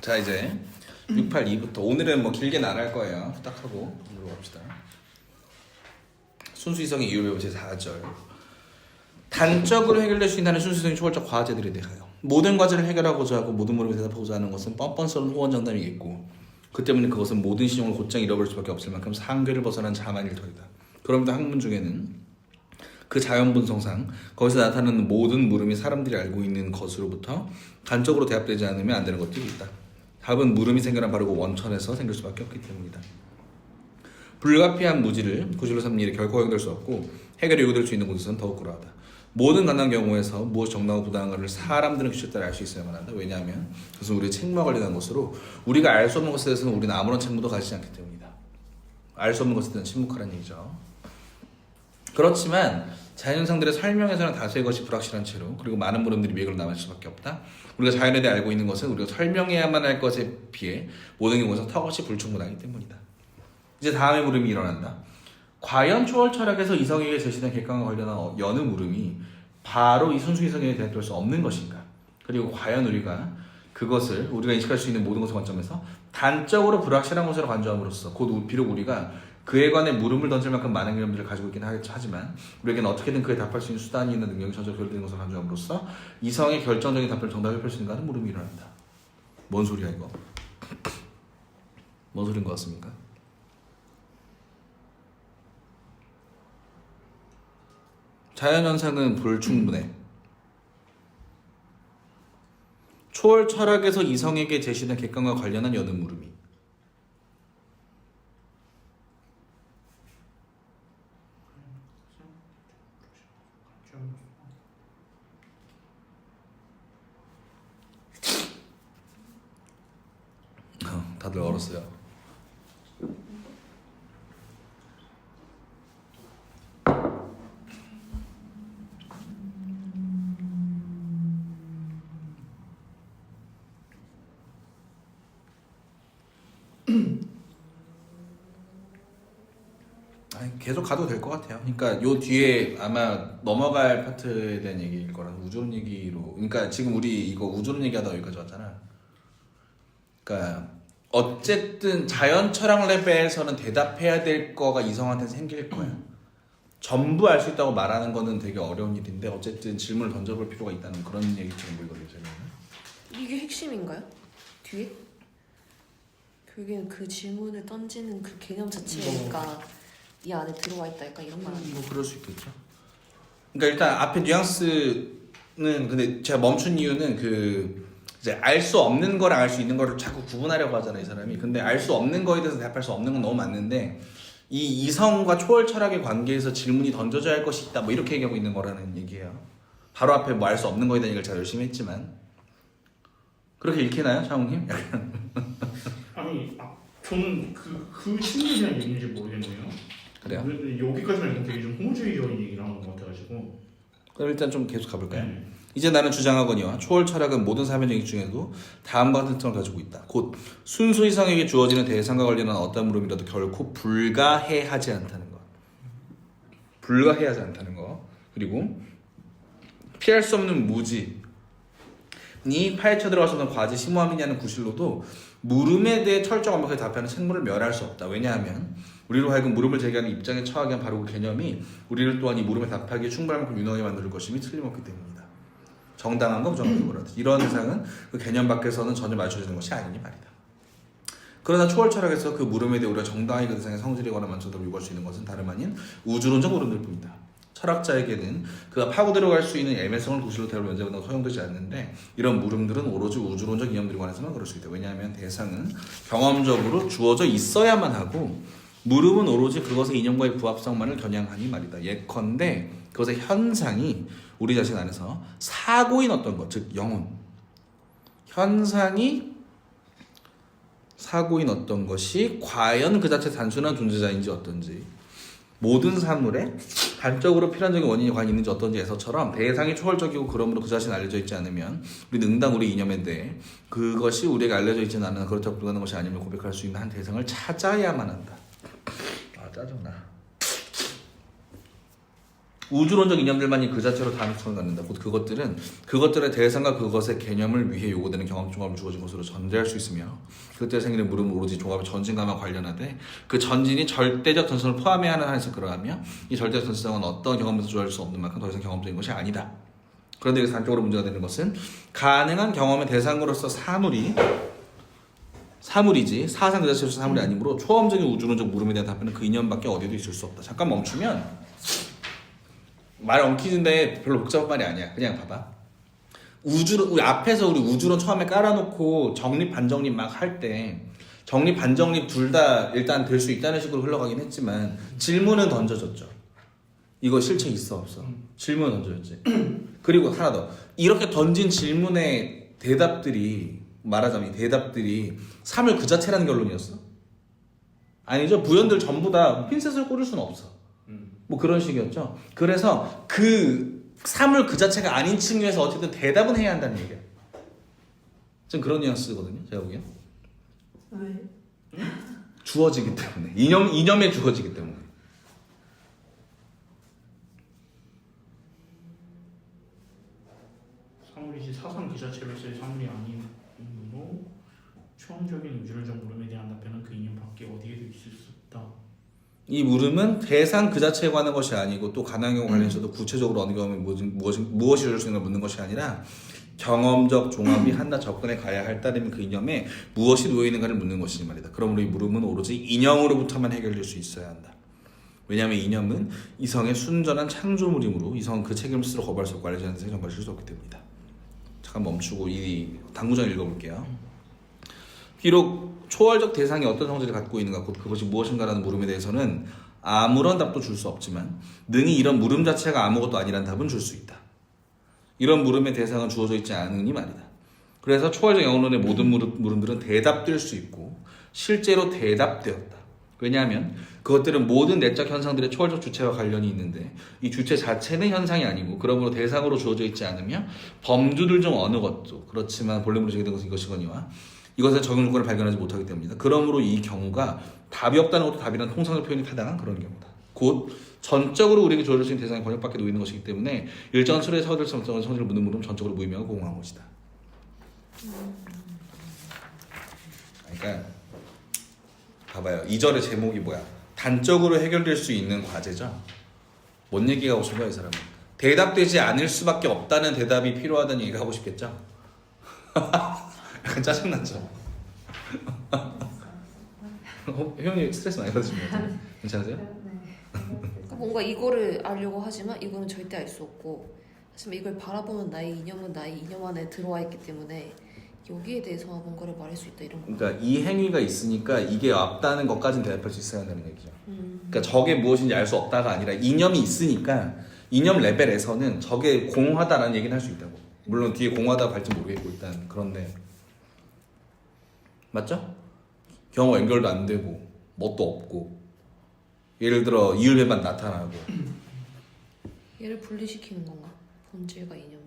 자 이제 682부터 오늘은 뭐 길게는 안 할 거예요. 후딱하고 물어봅시다. 순수이성의 이유를 배우 제4절. 단적으로 해결될 수 있는 순수이성의 초월적 과제들에 대하여 모든 과제를 해결하고자 하고 모든 물음에 대답하고자 하는 것은 뻔뻔스러운 호언장담이겠고 그 때문에 그것은 모든 신용을 곧장 잃어버릴 수밖에 없을 만큼 상괴를 벗어난 자만일 터이다. 그럼에도 학문 중에는 그 자연분성상 거기서 나타나는 모든 물음이 사람들이 알고 있는 것으로부터 간접으로 대합되지 않으면 안 되는 것들이 있다. 답은 물음이 생겨난 바로 그 원천에서 생길 수밖에 없기 때문이다. 불가피한 무지를 구실로 삼는 일에 결코 허용될 수 없고 해결이 요구될 수 있는 곳에서는 더욱 그러하다. 모든 가능한 경우에서 무엇이 정당하고 부당한가를 사람들은 규칙에 따라 알 수 있어야만 한다. 왜냐하면 그것은 우리의 책무와 관련한 것으로 우리가 알 수 없는 것에 대해서는 우리는 아무런 책무도 가지지 않기 때문이다. 알 수 없는 것에 대한 침묵하라는 얘기죠. 그렇지만 자연현상들의 설명에서는 다수의 것이 불확실한 채로 그리고 많은 물음들이 미학으로 남을 수밖에 없다. 우리가 자연에 대해 알고 있는 것은 우리가 설명해야만 할 것에 비해 모든 경우에서 턱없이 불충분하기 때문이다. 이제 다음의 물음이 일어난다. 과연 초월 철학에서 이성에게 제시된 객관과 관련한 여느 물음이 바로 이 순수 이성에게 대답될 수 없는 것인가? 그리고 과연 우리가 그것을 우리가 인식할 수 있는 모든 것의 관점에서 단적으로 불확실한 것으로 간주함으로써 곧 비록 우리가 그에 관해 물음을 던질 만큼 많은 경험들을 가지고 있긴 하지만 우리에게는 어떻게든 그에 답할 수 있는 수단이 있는 능력이 전적 결여된 것을 간주함으로써 이성의 결정적인 답변을 정답에 펼 수 있는가 하는 물음이 일어난다. 뭔 소리야 이거? 뭔 소리인 것 같습니까? 자연현상은 불충분해. 초월 철학에서 이성에게 제시된 객관과 관련한 여느 물음이 다들 얼었어요. 아니, 계속 가도 될 것 같아요. 그러니까 요 뒤에 아마 넘어갈 파트에 대한 얘기일 거라 우주론 얘기로. 그러니까 지금 우리 이거 우주론 얘기하다 여기까지 왔잖아. 그러니까 어쨌든 자연 철학 레벨에서는 대답해야 될 거가 이성한테 생길 거야. 전부 알 수 있다고 말하는 거는 되게 어려운 일인데 어쨌든 질문을 던져볼 필요가 있다는 그런 얘기처럼 보이거든요. 저는. 이게 핵심인가요? 뒤에? 결국에는 그 질문을 던지는 그 개념 자체가 이 안에 들어와 있다 약간 이런 말 아니에요? 뭐 그럴 수 있겠죠. 그러니까 일단 앞에 뉘앙스는 근데 제가 멈춘 이유는 그 이제 알 수 없는 거랑 알 수 있는 거를 자꾸 구분하려고 하잖아요, 이 사람이. 근데 알 수 없는 거에 대해서 대답할 수 없는 건 너무 맞는데 이 이성과 초월 철학의 관계에서 질문이 던져져야 할 것이 있다 뭐 이렇게 얘기하고 있는 거라는 얘기예요. 바로 앞에 뭐 알 수 없는 거에 대한 얘기를 제가 열심히 했지만 그렇게 읽히나요, 차웅님? 아니, 저는 그 심리에 대한 얘기인지 모르겠네요. 그래요? 근데 여기까지만 읽으면 되게 좀 호모주의적인 얘기를 하는 것 같아가지고. 그럼 일단 좀 계속 가볼까요? 네. 이제 나는 주장하거니와 초월 철학은 모든 사면적 중에도 다음과 같은 특성을 가지고 있다. 곧 순수 이성에게 주어지는 대상과 관련한 어떤 물음이라도 결코 불가해하지 않다는 것. 불가해하지 않다는 것. 그리고 피할 수 없는 무지. 니 파헤쳐 들어가서는 과제 심오함이냐는 구실로도 물음에 대해 철저히 완벽하게 답하는 책무를 멸할 수 없다. 왜냐하면 우리로 하여금 물음을 제기하는 입장에 처하게 한 바로 그 개념이 우리를 또한 이 물음에 답하기에 충분할 만큼 유능하게 만들 것임이 틀림없기 때문이다. 정당한가 부정한가 그렇다. 이런 세상은 그 개념 밖에서는 전혀 맞춰지는 것이 아니니 말이다. 그러나 초월 철학에서 그 물음에 대해 우리가 정당하게 그 대상의 성질이거나 만족도를 요구할 수 있는 것은 다름 아닌 우주론적 물음들 뿐이다. 철학자에게는 그가 파고 들어갈 수 있는 애매성을 구실로 대할 면제보다 허용되지 않는데 이런 물음들은 오로지 우주론적 이념들에 관해서만 그럴 수 있다. 왜냐하면 대상은 경험적으로 주어져 있어야만 하고 물음은 오로지 그것의 이념과의 부합성만을 겨냥하니 말이다. 예컨대 그것의 현상이 우리 자신 안에서 사고인 어떤 것, 즉 영혼 현상이 사고인 어떤 것이 과연 그 자체 단순한 존재자인지 어떤지 모든 사물에 단적으로 필연적인 원인이 과연 있는지 어떤지에서처럼 대상이 초월적이고 그러므로 그 자신이 알려져 있지 않으면 우리는 응당 우리 이념에 대해 그것이 우리에게 알려져 있지는 않으나 그렇다고 불가능한 것이 아님을 고백할 수 있는 한 대상을 찾아야만 한다. 아 짜증나. 우주론적 이념들만이 그 자체로 다음성을 갖는다. 곧 그것들의 대상과 그것의 개념을 위해 요구되는 경험 종합을 주어진 것으로 전제할 수 있으며 그때 생기는 물음은 오로지 종합의 전진감과 관련하되 그 전진이 절대적 전선을 포함해야 하는 한에서 그러하며 이 절대적 전선은 어떤 경험에서 조절할 수 없는 만큼 더 이상 경험적인 것이 아니다. 그런데 여기서 단적으로 문제가 되는 것은 가능한 경험의 대상으로서 사물이지 사상 그 자체로서 사물이 아니므로 초험적인 우주론적 물음에 대한 답변은 그 이념밖에 어디에도 있을 수 없다. 잠깐 멈추면 말 엉키는데 별로 복잡한 말이 아니야. 그냥 봐봐. 우리 앞에서 우리 우주론 처음에 깔아놓고 정립 반정립 막 할 때 정립 반정립 둘 다 일단 될 수 있다는 식으로 흘러가긴 했지만 질문은 던져졌죠. 이거 실체 있어 없어? 질문 던져졌지. 그리고 하나 더. 이렇게 던진 질문의 대답들이 말하자면 이 대답들이 사물 그 자체라는 결론이었어? 아니죠. 부연들 전부 다 핀셋을 꽂을 수는 없어. 뭐 그런 식이었죠. 그래서 그 사물 그 자체가 아닌 측면에서 어쨌든 대답은 해야 한다는 얘기야. 좀 그런 뉘앙스거든요. 제가 보기엔. 왜? 주어지기 때문에. 이념에 주어지기 때문에. 사물이지 사상 그 자체로서의 사물이 아니므로 초험적인 우주론적 물음에 대한 답변은 그 이념 밖에 어디에도 있을 수 없다. 이 물음은 대상 그 자체에 관한 것이 아니고 또 가능한 경우 관련해서도 구체적으로 어느 경험에 무엇이 이룰 수 있는 걸 묻는 것이 아니라 경험적 종합이 한낱 접근해 가야 할 따름인 그 이념에 무엇이 놓여있는가를 묻는 것이지 말이다. 그러므로 이 물음은 오로지 이념으로부터만 해결될 수 있어야 한다. 왜냐하면 이념은 이성의 순전한 창조물이므로 이성은 그 책임을 스스로 거부할 수 없고 알려지 않는 세상 정보를 실수 없기 때문이다. 잠깐 멈추고 이 당구장 읽어볼게요. 비록 초월적 대상이 어떤 성질을 갖고 있는가 곧 그것이 무엇인가라는 물음에 대해서는 아무런 답도 줄 수 없지만 능히 이런 물음 자체가 아무것도 아니라는 답은 줄 수 있다. 이런 물음의 대상은 주어져 있지 않으니 말이다. 그래서 초월적 영혼론의 모든 물음들은 대답될 수 있고 실제로 대답되었다. 왜냐하면 그것들은 모든 내적 현상들의 초월적 주체와 관련이 있는데 이 주체 자체는 현상이 아니고 그러므로 대상으로 주어져 있지 않으며 범주들 중 어느 것도 그렇지만 본래로 제기된 것은 이것이거니와 이것은 적용 조건을 발견하지 못하기 때문이다. 그러므로 이 경우가 답이 없다는 것도 답이라는 통상적 표현이 타당한 그런 경우다. 곧 전적으로 우리에게 주어질 수 있는 대상의 권역 밖에 놓이는 것이기 때문에 일정한 수레의 사고될 수 없는 성질을 묻는 물음은 전적으로 무의미하고 공허한 것이다. 그러니까 봐봐요. 2절의 제목이 뭐야? 단적으로 해결될 수 있는 과제죠. 뭔 얘기가 하고 싶은 거야 이 사람은? 대답되지 않을 수밖에 없다는 대답이 필요하다는 얘기가 하고 싶겠죠? 약간 짜증나죠? 형님 스트레스 많이 받으신 것 같아요. 괜찮으세요? 그러니까 뭔가 이거를 알려고 하지만 이거는 절대 알 수 없고 하지만 이걸 바라보는 나의 이념은 나의 이념 안에 들어와 있기 때문에 여기에 대해서 뭔가를 말할 수 있다 이런 거. 그러니까 이 행위가 있으니까 이게 없다는 것까지는 대답할 수 있어야 한다는 얘기죠. 그러니까 저게 무엇인지 알 수 없다가 아니라 이념이 있으니까 이념 레벨에서는 저게 공허하다라는 얘기는 할 수 있다고. 물론 뒤에 공허하다고 할지 모르겠고 일단 그런데 맞죠? 경호 연결도 안 되고 뭣도 없고 예를 들어 이율배만 나타나고 얘를 분리시키는 건가? 본질과 이념을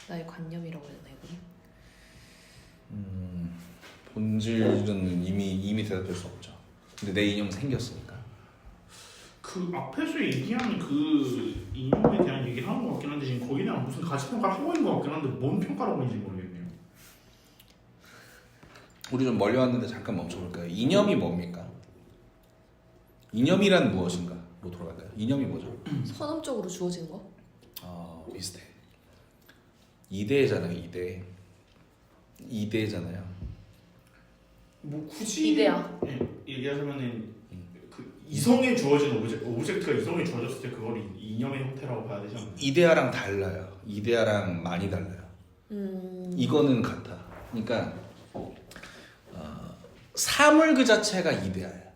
나의 관념이라고 해야 되나 이거는? 본질은 이미 대답될 수 없죠. 근데 내 이념은 생겼으니까. 그 앞에서 얘기한 그 이념에 대한 얘기를 하는 것 같긴 한데 지금 거기에 대한 무슨 가치평가를 하고 있는 것 같긴 한데 뭔 평가라고 하는지 모르겠네요. 우리 좀 멀리 왔는데 잠깐 멈춰볼까요? 이념이 뭡니까? 이념이란 무엇인가? 로 돌아갈까요? 이념이 뭐죠? 선언적으로 주어진 거? 비슷해. 이데잖아요. 이데잖아요. 뭐 굳이 이데아. 얘기하자면은 그 이성에 주어진 오브젝트가 이성에 주어졌을 때 그걸 이념의 형태라고 봐야 되지 않나요? 이데아랑 달라요. 이데아랑 많이 달라요. 이거는 같아. 그러니까 사물 그 자체가 이데아야.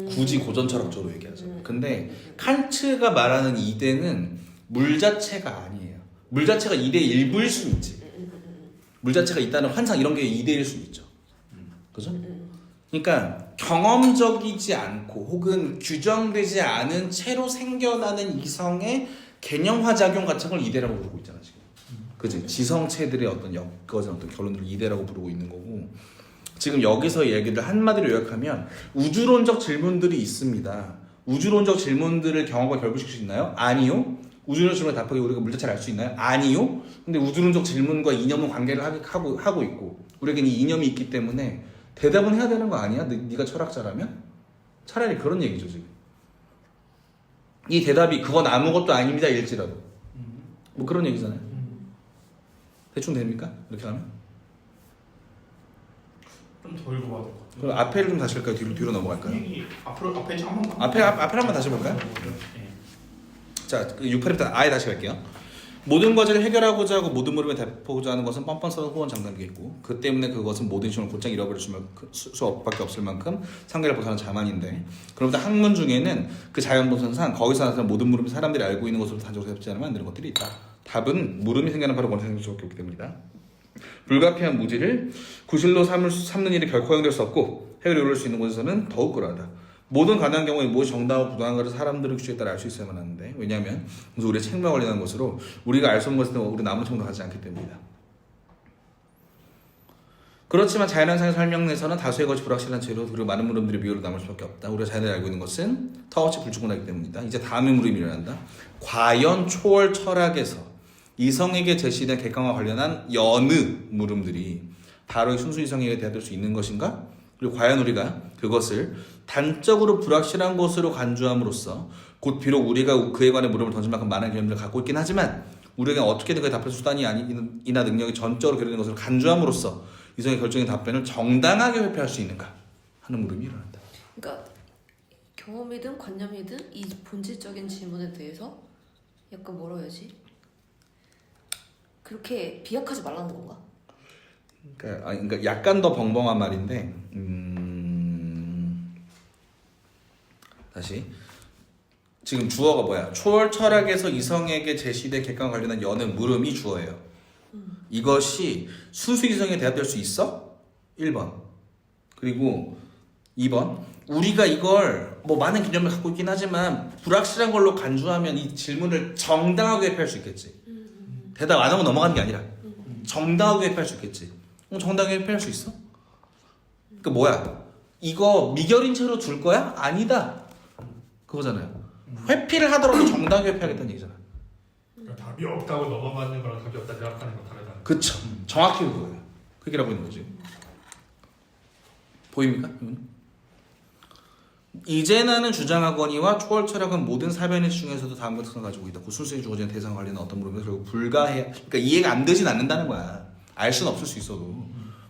굳이 고전 철학적으로 얘기하자면. 근데 칸트가 말하는 이데는 물 자체가 아니에요. 물 자체가 이데의 일부일 수는 있지. 물 자체가 있다는 환상 이런 게 이데일 수는 있죠. 그죠? 그러니까 경험적이지 않고 혹은 규정되지 않은 채로 생겨나는 이성의 개념화 작용 같은 걸 이데라고 부르고 있잖아 지금. 그지? 지성체들의 어떤 엮어진 어떤 결론들을 이데라고 부르고 있는 거고. 지금 여기서 얘기를 한마디로 요약하면 우주론적 질문들이 있습니다. 우주론적 질문들을 경험과 결부시킬 수 있나요? 아니요. 우주론적 질문에 답하기 우리가 물자체를 알 수 있나요? 아니요. 근데 우주론적 질문과 이념은 관계를 하고 있고 우리에게는 이 이념이 있기 때문에 대답은 해야 되는 거 아니야? 네가 철학자라면? 차라리 그런 얘기죠 지금. 이 대답이 그건 아무것도 아닙니다 일지라도 뭐 그런 얘기잖아요. 대충 됩니까? 이렇게 하면? 좀 더 읽어봐야 될 것 같아요. 그럼 앞에를 좀 다시 할까요? 뒤로 넘어갈까요? 이 앞에 한번 더. 앞에 한번 다시 볼까요? 네. 자, 68부터 아예 다시 갈게요. 모든 과제를 해결하고자 하고 모든 물음에 대포하고자 하는 것은 뻔뻔스러운 호언 장담이겠고 그 때문에 그것은 모든 시험을 곧장 잃어버릴 수밖에 없을 만큼 상대를 벗어난 자만인데 그러다 학문 중에는 그 자연본성상 거기서 나타나는 모든 물음이 사람들이 알고 있는 것으로 단적으로 잡지 않으면 안 되는 것들이 있다. 답은 물음이 생겨난 바로 원생일 수밖에 없기 때문이다. 불가피한 무지를 구실로 삼는 일이 결코 허용될 수 없고 해결이 이룰 수 있는 곳에서는 더욱 그러하다. 모든 가능한 경우에 무엇이 정당하고 부당한가를 사람들의 규칙에 따라 알 수 있어야만 하는데 왜냐하면 그래서 우리의 책임과 관련한 것으로 우리가 알 수 없는 것은 우리 남은 청도하지 않기 때문이다. 그렇지만 자연현상의 설명에서는 다수의 것이 불확실한 채로 그리고 많은 물음들이 미호로 남을 수밖에 없다. 우리가 자연을 알고 있는 것은 턱없이 불충분하기 때문이다. 이제 다음의 물음이 일어난다. 과연 초월 철학에서 이성에게 제시된 객관과 관련한 여느 물음들이 바로 순수 이성에게 대답될 수 있는 것인가? 그리고 과연 우리가 그것을 단적으로 불확실한 것으로 간주함으로써 곧 비록 우리가 그에 관해 물음을 던질 만큼 많은 개념들을 갖고 있긴 하지만 우리에게 어떻게든 그에 답할 수단이 아니나 능력이 전적으로 결여된 것으로 간주함으로써 이성의 결정의 답변을 정당하게 회피할 수 있는가 하는 물음이 일어난다. 그러니까 경험이든 관념이든 이 본질적인 질문에 대해서 약간 뭐라 해야지? 그렇게 비약하지 말라는 건가? 그러니까 약간 더 벙벙한 말인데 다시 지금 주어가 뭐야? 초월 철학에서 이성에게 제시된 객관과 관련한 여느 물음이 주어예요. 이것이 순수 이성에 대답될 수 있어? 1번. 그리고 2번. 우리가 이걸 뭐 많은 개념을 갖고 있긴 하지만 불확실한 걸로 간주하면 이 질문을 정당하게 회피할 수 있겠지. 대답 안 하고 넘어가는 게 아니라 정당하게 회피할 수 있겠지. 정당하게 회피할 수 있어? 그러니까 뭐야? 이거 미결인 채로 둘 거야? 아니다. 그거잖아요. 회피를 하더라도 정당하게 회피하겠다는 얘기잖아. 그러니까 답이 없다고 넘어가는 거랑 답이 없다 생각하는 건 다르다. 그쵸. 정확히 그거예요. 그 얘기라고 있는 거지. 보입니까? 이제 나는 주장하거니와 초월 철학은 모든 사변의 중에서도 다음과 특성을 가지고 있다. 그 순수히 주어지는 대상 관련한 어떤 물음에서 결국 불가해. 그러니까 이해가 안 되진 않는다는 거야. 알 수는 없을 수 있어도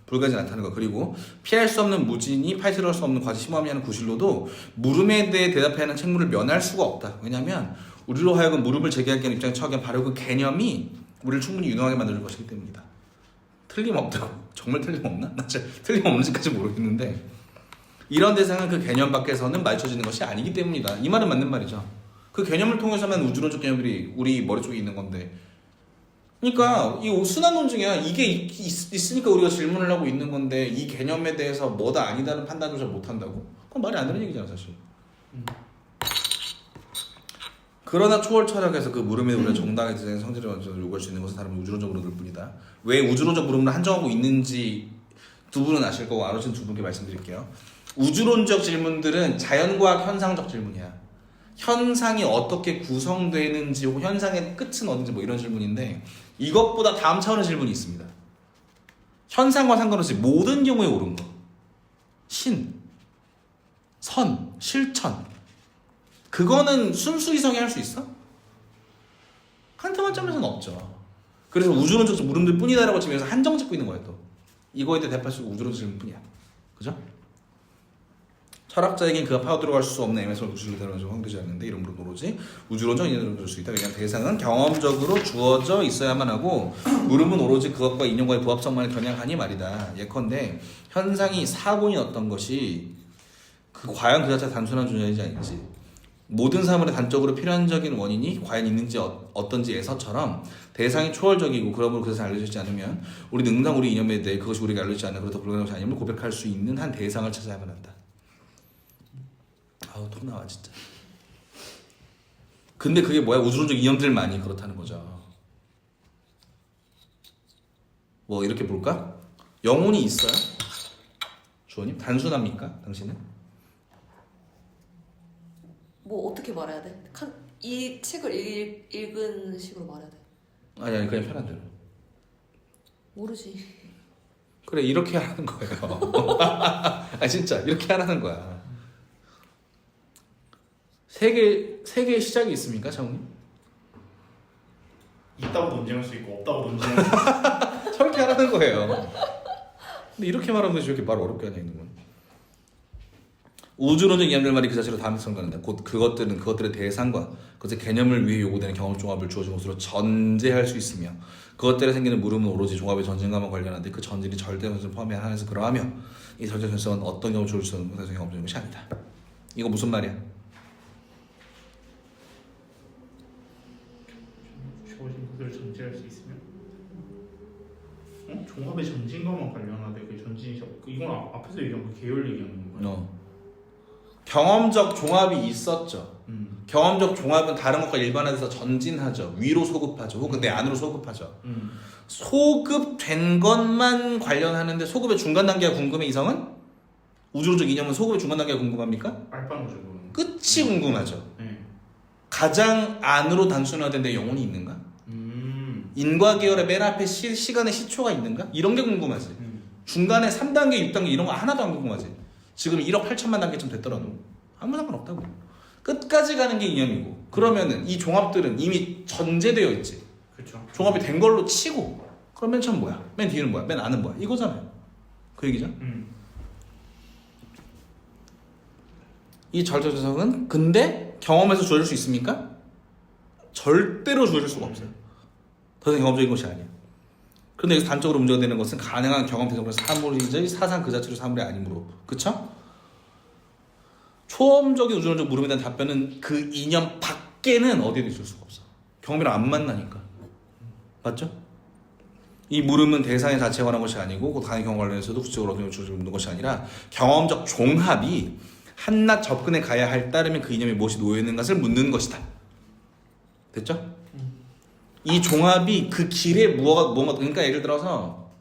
불가하지 않다는 거. 그리고 피할 수 없는 무진이 파헤칠 수 없는 과지 심오함이 하는 구실로도 물음에 대해 대답해야 하는 책무를 면할 수가 없다. 왜냐하면 우리로 하여금 물음을 제기하기 위한 입장에 처하기엔 바로 그 개념이 우리를 충분히 유능하게 만들 것이기 때문이다. 틀림없다고. 정말 틀림없나? 나 진짜 틀림없는지까지 모르겠는데 이런 대상은 그 개념 밖에서는 맞춰지는 것이 아니기 때문이다. 이 말은 맞는 말이죠. 그 개념을 통해서만 우주론적 개념들이 우리 머릿속에 있는 건데 그러니까 이 순환 논증이야. 이게 있으니까 우리가 질문을 하고 있는 건데 이 개념에 대해서 뭐다 아니다는 판단을 잘 못한다고? 그건 말이 안 되는 얘기잖아 사실. 그러나 초월 철학에서 그 물음에 우리가 정당하게 제시된 성질을 요구할 수 있는 것은 다른 우주론적 물음일 뿐이다. 왜 우주론적 물음을 한정하고 있는지 두 분은 아실 거고 아시는 두 분께 말씀드릴게요. 우주론적 질문들은 자연과학 현상적 질문이야. 현상이 어떻게 구성되는지 혹은 현상의 끝은 어딘지 뭐 이런 질문인데 이것보다 다음 차원의 질문이 있습니다. 현상과 상관없이 모든 경우에 옳은 거. 신, 선, 실천. 그거는 순수 이성이 할 수 있어? 칸트 관점에서는 없죠. 그래서 우주론적 물음들 뿐이다라고 지금 여기서 한정 짓고 있는 거예요 또. 이거에 대해 대답할 수 있고 우주론적 질문 뿐이야. 그죠? 철학자에겐 그가 파고들어갈 수 없는 애매성을 구실로 대하면서 확대되지 않는데 이런 물음 오로지 우주론적 인연으로 들 수 있다. 왜냐하면 대상은 경험적으로 주어져 있어야만 하고 물음은 오로지 그것과 인연과의 부합성만을 겨냥하니 말이다. 예컨대 현상이 사고인 어떤 것이 과연 그 자체가 단순한 존재인지 아닌지 모든 사물의 단적으로 필연적인 원인이 과연 있는지 어떤지에서처럼 대상이 초월적이고 그러므로 그 대상이 알려지지 않으면 우리는 응당 우리 이념에 대해 그것이 우리가 알려지지 않는 그렇다 불가능한 것이 아님을 고백할 수 있는 한 대상을 찾아야만 한다. 아우 통 나와 진짜. 근데 그게 뭐야? 우주론적 이념들만이 그렇다는 거죠. 뭐 이렇게 볼까? 영혼이 있어요? 주원님? 단순합니까? 당신은? 뭐 어떻게 말해야 돼? 이 책을 읽은 식으로 말해야 돼? 아니 그냥 편한 대로. 모르지. 그래 이렇게 하는 거예요. 아 진짜 이렇게 하라는 거야. 세계의 시작이 있습니까, 장훈님? 있다고 논쟁할 수 있고 없다고 논쟁할 수 있고. 저렇게 하라는 거예요. 근데 이렇게 말하면 되지 이렇게 말 어렵게 하냐 있는 건. 우주론적 이념들 말이 그 자체로 다음성 가는데 곧 그것들은 그것들의 대상과 그것의 개념을 위해 요구되는 경험 종합을 주어진 것으로 전제할 수 있으며 그것들에 생기는 물음은 오로지 종합의 전진과만 관련한데 그 전진이 절대 전진을 포함해 하나에서 그러하며 이 절대 전진은 어떤 경험을 주어질 수 없는 것에서 경험적인 것이 아니다. 이거 무슨 말이야? 주어진 것을 전제할 수 있으면 종합의 전진과만 관련하되 그 전진이 이건 앞에서 얘기한 그 계열 얘기하는 거예요. 경험적 종합이 있었죠. 경험적 종합은 다른 것과 일반화돼서 전진하죠. 위로 소급하죠. 혹은 내 안으로 소급하죠. 소급된 것만 관련하는데 소급의 중간 단계가 궁금해 이성은? 우주론적 이념은 소급의 중간 단계가 궁금합니까? 알바는 거죠. 그거는. 끝이 궁금하죠. 네. 가장 안으로 단순화된 내 영혼이 있는가? 인과 계열의 맨 앞에 시간의 시초가 있는가? 이런 게 궁금하지. 중간에 3단계, 6단계 이런 거 하나도 안 궁금하지. 지금 1억 8천만 단계쯤 됐더라도 아무 상관없다고. 끝까지 가는 게 이념이고 그러면은 이 종합들은 이미 전제되어 있지. 그렇죠. 종합이 된 걸로 치고 그럼 맨 처음 뭐야? 맨 뒤는 뭐야? 맨 안은 뭐야? 이거잖아요. 그 얘기죠. 이 절대적성은 근데 경험에서 주어질 수 있습니까? 절대로 주어질 수가 없어요. 더 이상 경험적인 것이 아니야. 그런데 여기서 단적으로 문제가 되는 것은 가능한 경험 대상으로 사물이지 사상 그 자체로 사물이 아니므로 그쵸? 초험적인 우주론적 물음에 대한 답변은 그 이념 밖에는 어디에도 있을 수가 없어. 경험이랑 안 만나니까. 맞죠? 이 물음은 대상의 자체에 관한 것이 아니고 그 가능 경험 관련해서도 구체적으로 어떤 주어져 있는 것이 아니라 경험적 종합이 한낱 접근해 가야 할 따르면 그 이념이 무엇이 놓여있는 것을 묻는 것이다. 됐죠? 이 종합이 그 길에 뭔가 그러니까 예를 들어서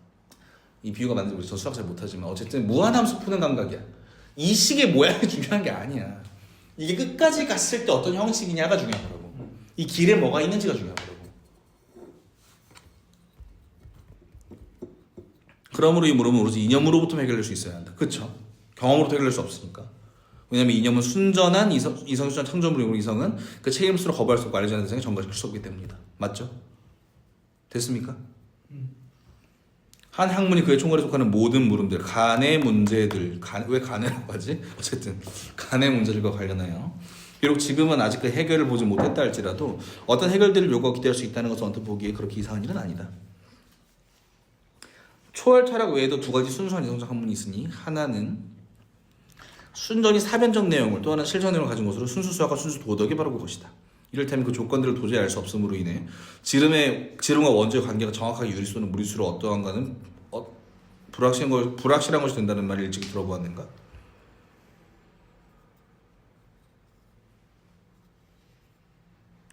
이 비유가 맞는지 모르겠어. 저 수학 잘 못하지만 어쨌든 무한함수 푸는 감각이야. 이 식의 모양이 중요한 게 아니야. 이게 끝까지 갔을 때 어떤 형식이냐가 중요하더라고. 이 길에 뭐가 있는지가 중요하더라고. 그러므로 이 물음은 오로지 이념으로부터 해결될 수 있어야 한다. 그렇죠? 경험으로부터 해결될 수 없으니까. 왜냐면 이념은 순전한 이성이 순전한 창조물이고 이성은 그 책임스러 거부할 수 없고 알려지 않는 대상에 전가시킬 수 없기 때문이다. 맞죠? 됐습니까? 한 학문이 그의 총괄에 속하는 모든 물음들, 간의 문제들, 왜 간이라고 하지? 어쨌든 간의 문제들과 관련하여 비록 지금은 아직 그 해결을 보지 못했다 할지라도 어떤 해결들을 요구하고 기대할 수 있다는 것은 언뜻 보기에 그렇게 이상한 일은 아니다. 초월 철학 외에도 두 가지 순수한 이성적 학문이 있으니 하나는 순전히 사변적 내용을 또 하나는 실천 내용을 가진 것으로 순수 수학과 순수 도덕이 바로 그것이다. 이를테면 그 조건들을 도저히 알 수 없음으로 인해 지름과 원주의 관계가 정확하게 유리수는 무리수로 어떠한가는 불확실한 것이 된다는 말을 일찍 들어보았는가?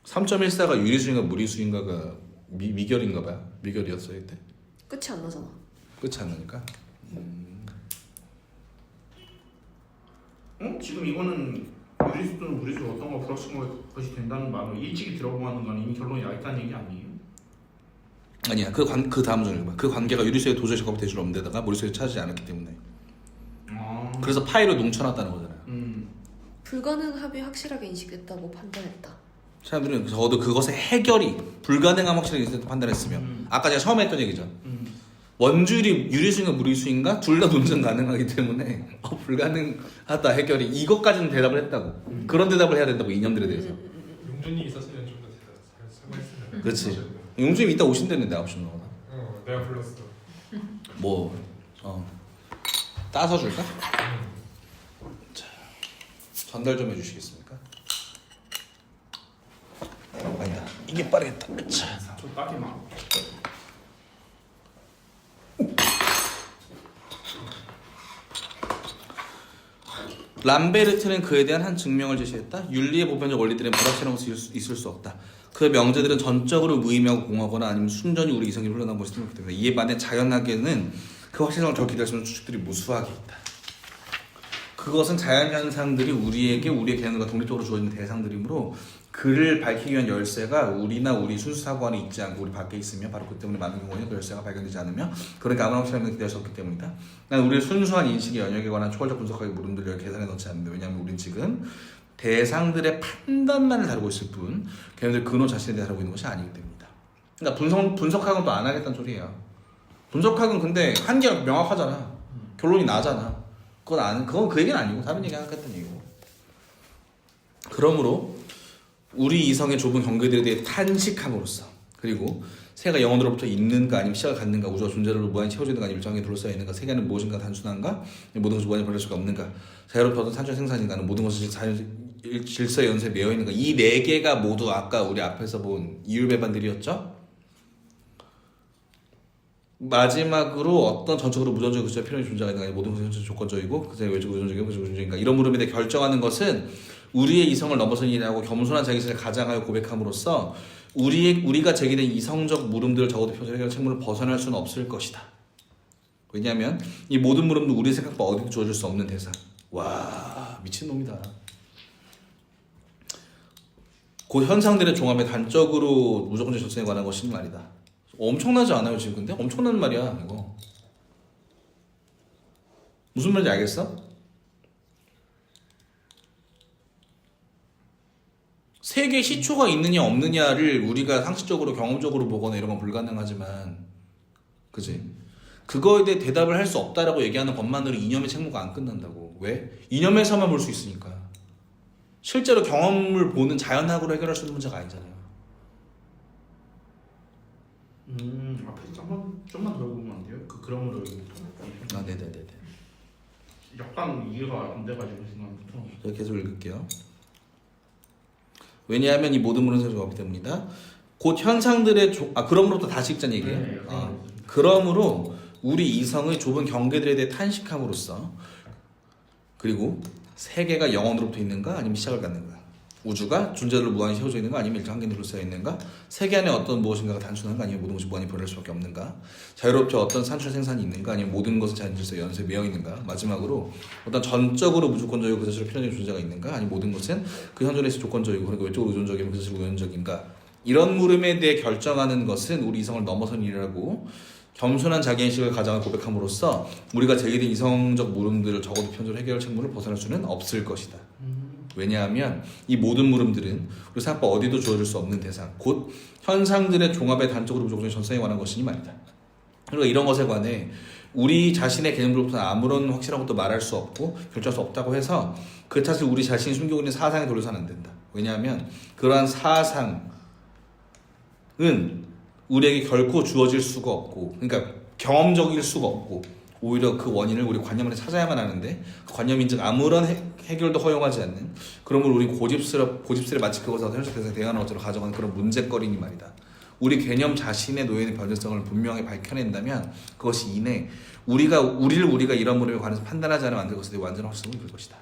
(3.14가) 유리수인가 무리수인가가 미결인가 봐요. 미결이었어요 이때. 끝이 안 나잖아. 끝이 안 나니까. 지금 이거는 유리수 또는 무리수 어떤 거 불확실한 것이 된다는 말을 일찍이 들어보는 건 이미 결론이 나 있다는 얘기 아니에요? 아니야. 그 다음 문제를 봐. 그 관계가 유리수에 도저히 적합될 줄 없는 데다가 무리수에 차지 않았기 때문에. 그래서 파이로 농쳐놨다는 거잖아요. 불가능함이 확실하게 인식됐다고 판단했다. 사람들은 저도 그것의 해결이 불가능함 확실하게 인식됐다고 판단했으면 아까 제가 처음에 했던 얘기죠. 원주율이 유리수인가 무리수인가 둘 다 논증 가능하기 때문에 불가능하다 해결이 이것까지는 대답을 했다고. 그런 대답을 해야 된다고 이념들에 대해서. 용준이 있었으면 좀 더 사과했으면. 그렇지. 용주님 이따 오신다는데 9시 넘어가. 내가 불렀어. 따서 줄까? 자, 전달 좀 해주시겠습니까? 아니다. 이게 빠르겠다. 자. 저 딱히 막 람베르트는 그에 대한 한 증명을 제시했다. 윤리의 보편적 원리들은 불확실한 것이 있을 수 없다. 그 명제들은 전적으로 무의미하고 공하거나 아니면 순전히 우리 이성이 흘러난 것이 되기 때문에 이에 반해 자연학에는 그 확실성을 더 기대할 수 있는 추측들이 무수하게 있다. 그것은 자연현상들이 우리의 개념과 독립적으로 주어진 대상들이므로 그를 밝히기 위한 열쇠가 우리나 우리 순수사고 안에 있지 않고 우리 밖에 있으며 바로 그 때문에 많은 경우에 그 열쇠가 발견되지 않으며 그러니까 아무런 확실함이 기대할 수 없기 때문이다. 난 우리의 순수한 인식의 영역에 관한 초월적 분석학의 물음들을 계산에 넣지 않는데 왜냐하면 우린 지금 대상들의 판단만을 다루고 있을 뿐 걔네들 근원 자신에 대해 다루고 있는 것이 아니기 때문이다. 그러니까 분석학은 또 안 하겠다는 소리예요. 분석학은 근데 한계가 명확하잖아. 결론이 나잖아. 그건 그 얘기는 아니고 다른 얘기 하겠다는 얘기고. 그러므로 우리 이성의 좁은 경계들에 대해 탄식함으로써 그리고 세계가 영혼으로부터 있는가 아니면 시작을 갖는가 우주가 존재로 무한히 채워지는가 아니면 일정하게 둘러싸여 있는가 세계는 무엇인가 단순한가 모든 것이 무한히 벌릴 수가 없는가 자유롭게 얻은 산출 생산인가는 모든 것이 질서의 연쇄에 매여 있는가 이 네 개가 모두 아까 우리 앞에서 본 이율배반들이었죠. 마지막으로 어떤 전적으로 무전적인 구조의 필요한 존재가 있는가 모든 것이 현재 조건적이고 그새 외적 의존적이고 그새 의존적인가 이런 물음에 대해 결정하는 것은 우리의 이성을 넘어선 일이라고 겸손한 자기를 가장하여 고백함으로써 우리가 제기된 이성적 물음들을 적어도 표절 해결 책무를 벗어날 수는 없을 것이다. 왜냐하면 이 모든 물음도 우리 생각과 어디도 주어질 수 없는 대상. 와 미친놈이다. 곧 현상들의 종합에 단적으로 무조건적 절선에 관한 것이 말이다. 엄청나지 않아요 지금 근데? 엄청난 말이야 이거. 무슨 말인지 알겠어? 세계에 시초가 있느냐 없느냐를 우리가 상식적으로 경험적으로 보거나 이런 건 불가능하지만 그지? 그거에 대해 대답을 할 수 없다라고 얘기하는 것만으로 이념의 책무가 안 끝난다고. 왜? 이념에서만 볼 수 있으니까. 실제로 경험을 보는 자연학으로 해결할 수 있는 문제가 아니잖아요. 앞에서 좀만 더 보면 안 돼요? 그럼으로 여기부터. 아 네네네네. 약간 이해가 안 돼가지고 생각부터. 제가 계속 읽을게요. 왜냐하면 이 모든 물은 세상이 없기 때문이다. 곧 현상들의 그러므로부터 다시 읽자는 얘기예요. 네, 그러므로 우리 이성의 좁은 경계들에 대해 탄식함으로써 그리고 세계가 영원으로부터 있는가 아니면 시작을 갖는가 우주가 존재들로 무한히 채워져 있는가 아니면 일정 한계로 쌓여 있는가 세계 안에 어떤 무엇인가가 단순한가 아니면 모든 것이 무한히 벌어질 수밖에 없는가 자유롭게 어떤 산출 생산이 있는가 아니면 모든 것은 자연질서의 연쇄에 매여 있는가 마지막으로 어떤 전적으로 무조건적이고 그 자체로 필연적인 존재가 있는가 아니면 모든 것은 그 현존에서 조건적이고 그러니까 외적으로 의존적이면 그 자체로 우연적인가 이런 물음에 대해 결정하는 것은 우리 이성을 넘어선 일이라고 겸손한 자기인식을 가장한 고백함으로써 우리가 제기된 이성적 물음들을 적어도 편적으로 해결할 책무를 벗어날 수는 없을 것이다. 왜냐하면 이 모든 물음들은 우리 생각과 어디도 주어질 수 없는 대상 곧 현상들의 종합의 단적으로 무조건 전성에 관한 것이니 말이다. 그리고 이런 것에 관해 우리 자신의 개념으로부터 아무런 확실한 것도 말할 수 없고 결정할 수 없다고 해서 그 탓을 우리 자신이 숨기고 있는 사상에 돌려서는 안 된다. 왜냐하면 그러한 사상은 우리에게 결코 주어질 수가 없고 그러니까 경험적일 수가 없고 오히려 그 원인을 우리 관념 안에 찾아야만 하는데 그 관념 인증 아무런 해결도 허용하지 않는 그러므로 우리 고집스레 마치 그것을 현실 세상에 대응하는 것처럼 가져가는 그런 문제거리니 말이다. 우리 개념 자신의 놓여있는 변제성을 분명히 밝혀낸다면 그것이 이내 우리가 이런 물음에 관해서 판단하지 않으면 안 될 것에 대해 완전한 확신을 줄 것이다.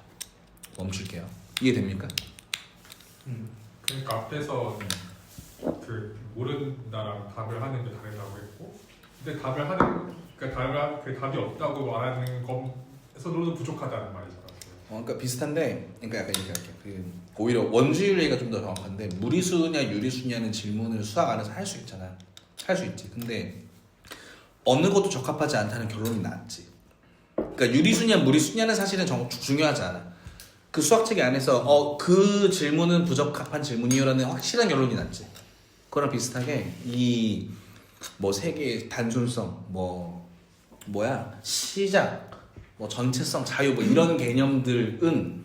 멈출게요. 이해됩니까? 그러니까 앞에서 그 모른다랑 답을 하는 게 다르다고 했고, 근데 답이 없다고 말하는 것에서도 부족하다는 말이잖아요. 그러니까 비슷한데, 그러니까 약간 이렇게 할게요. 오히려 원주율 얘기가 좀 더 정확한데 무리수냐 유리수냐는 질문을 수학 안에서 할 수 있잖아. 할 수 있지. 근데 어느 것도 적합하지 않다는 결론이 나왔지. 그러니까 유리수냐 무리수냐는 사실은 중요하지 않아. 그 수학책 안에서 그 질문은 부적합한 질문이요라는 확실한 결론이 났지. 그거랑 비슷하게 이 뭐 세계의 단순성, 시작, 전체성, 자유 이런 개념들은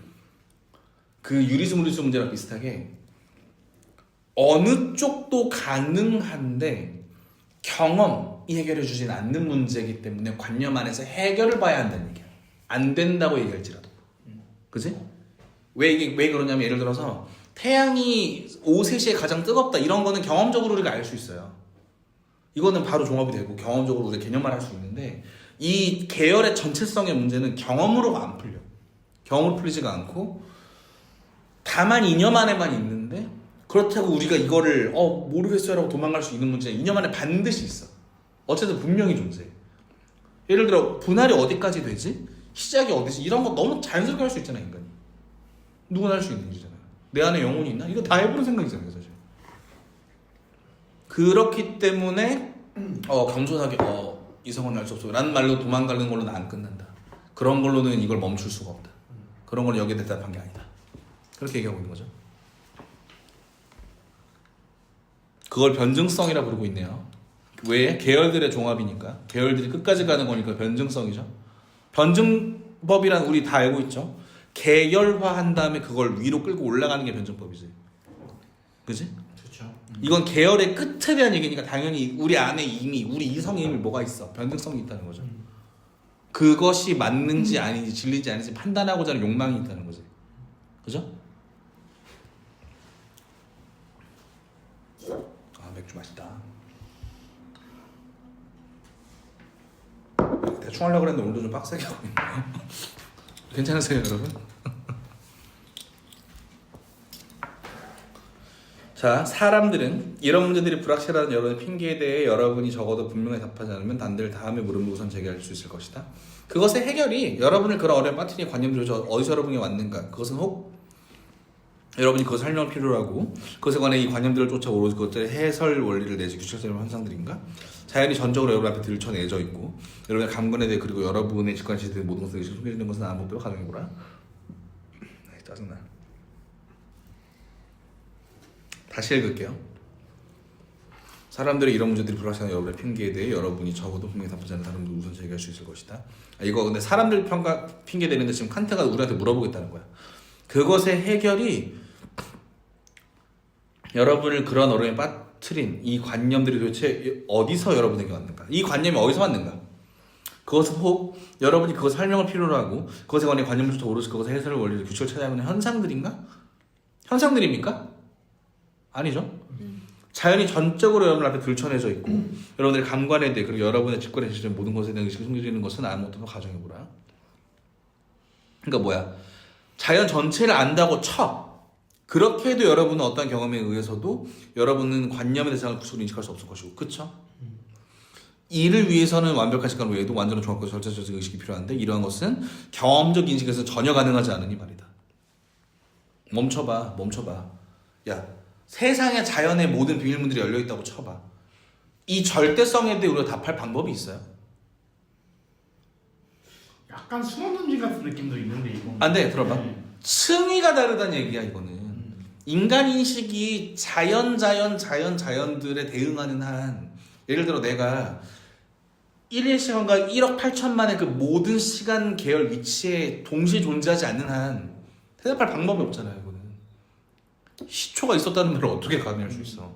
그 유리수 무리수 문제랑 비슷하게 어느 쪽도 가능한데 경험이 해결해 주진 않는 문제이기 때문에 관념 안에서 해결을 봐야 한다는 얘기야. 안 된다고 얘기할지라도. 그지? 왜 그러냐면 예를 들어서 태양이 오후 3시에 가장 뜨겁다 이런 거는 경험적으로 우리가 알 수 있어요. 이거는 바로 종합이 되고 경험적으로 우리가 개념만 할 수 있는데 이 계열의 전체성의 문제는 경험으로가 안 풀려. 경험으로 풀리지가 않고 다만 이념 안에만 있는데 그렇다고 우리가 이거를 모르겠어요 라고 도망갈 수 있는 문제는 이념 안에 반드시 있어. 어쨌든 분명히 존재해. 예를 들어 분할이 어디까지 되지? 시작이 어디서 이런 거 너무 자연스럽게 할 수 있잖아 인간이. 누구나 할 수 있는 일이잖아. 내 안에 영혼이 있나? 이거 다 해보는 생각이잖아요 사실. 그렇기 때문에 겸손하게 이성은 알 수 없어 라는 말로 도망가는 걸로는 안 끝난다. 그런 걸로는 이걸 멈출 수가 없다. 그런 걸 여기에 대답한 게 아니다. 그렇게 얘기하고 있는 거죠. 그걸 변증성이라 부르고 있네요. 왜? 계열들의 종합이니까. 계열들이 끝까지 가는 거니까 변증성이죠. 변증법이란 우리 다 알고 있죠. 계열화한 다음에 그걸 위로 끌고 올라가는 게 변증법이지. 그지? 그렇죠. 이건 계열의 끝에 대한 얘기니까 당연히 우리 안에 이미 우리 이성의 이미 뭐가 있어. 변증성이 있다는 거죠. 그것이 맞는지 아닌지 진리인지 아닌지 판단하고자 하는 욕망이 있다는 거지. 그죠? 아 맥주 맛있다. 대충 하려고 그랬는데 오늘도 좀 빡세게 하고 있네요. 괜찮으세요 여러분? 자, 사람들은 이런 문제들이 불확실한 여러분의 핑계에 대해 여러분이 적어도 분명히 답하지 않으면 단들 다음에 물음을 우선 제기할 수 있을 것이다. 그것의 해결이 여러분을 그런 어려운 빠뜨린 관념들이 어디서 여러분이 왔는가? 그것은 혹 여러분이 그것을 설명을 필요로 하고 그것에 관해 이 관념들을 쫓아 오로지 그것들의 해설 원리를 내지 규칙적인 현상들인가? 자연이 전적으로 여러분 앞에 들춰내져 있고 여러분의 감관에 대해 그리고 여러분의 직관시에 대해 모든 것을 숨겨지는 것은 아무것도 가정해보라. 짜증나. 다시 읽을게요. 사람들의 이런 문제들이 불확실한 여러분의 핑계에 대해 여러분이 적어도 분명히 답하지 않은 사람들 우선 제기할 수 있을 것이다. 이거 근데 사람들 핑계 대는데 지금 칸트가 우리한테 물어보겠다는 거야. 그것의 해결이 여러분을 그런 어려움에 빠뜨린 이 관념들이 도대체 어디서 여러분에게 왔는가? 이 관념이 어디서 왔는가? 그것은 혹 여러분이 그것을 설명을 필요로 하고 그것에 관해 관념을 쫓아 오로지 그것의 해설을 원리를 규칙을 찾아야 하는 현상들인가? 현상들입니까? 아니죠. 자연이 전적으로 여러분 앞에 들춰내져 있고 여러분들의 감관에 대해 그리고 여러분의 직관에 지시된 모든 것에 대한 의식이 숨겨지는 것은 아무것도 가정해보라. 그러니까 뭐야? 자연 전체를 안다고 쳐. 그렇게 해도 여러분은 어떤 경험에 의해서도 여러분은 관념의 대상을 구속으로 인식할 수 없을 것이고, 그쵸? 이를 위해서는 완벽한 시간 외에도 완전한 종합과 절차적인 의식이 필요한데 이러한 것은 경험적 인식에서 전혀 가능하지 않으니 말이다. 멈춰봐. 야, 세상에 자연의 모든 비밀문들이 열려있다고 쳐봐. 이 절대성에 대해 우리가 답할 방법이 있어요? 약간 수학 논쟁 같은 느낌도 있는데 이거. 안 돼, 들어봐. 네. 층위가 다르다는 얘기야 이거는. 인간 인식이 자연들에 대응하는 한, 예를 들어 내가 1일 시간과 1억 8천만의 그 모든 시간 계열 위치에 동시에 존재하지 않는 한 대답할 방법이 없잖아요 이거는. 시초가 있었다는 말을 어떻게 가능할 수 있어?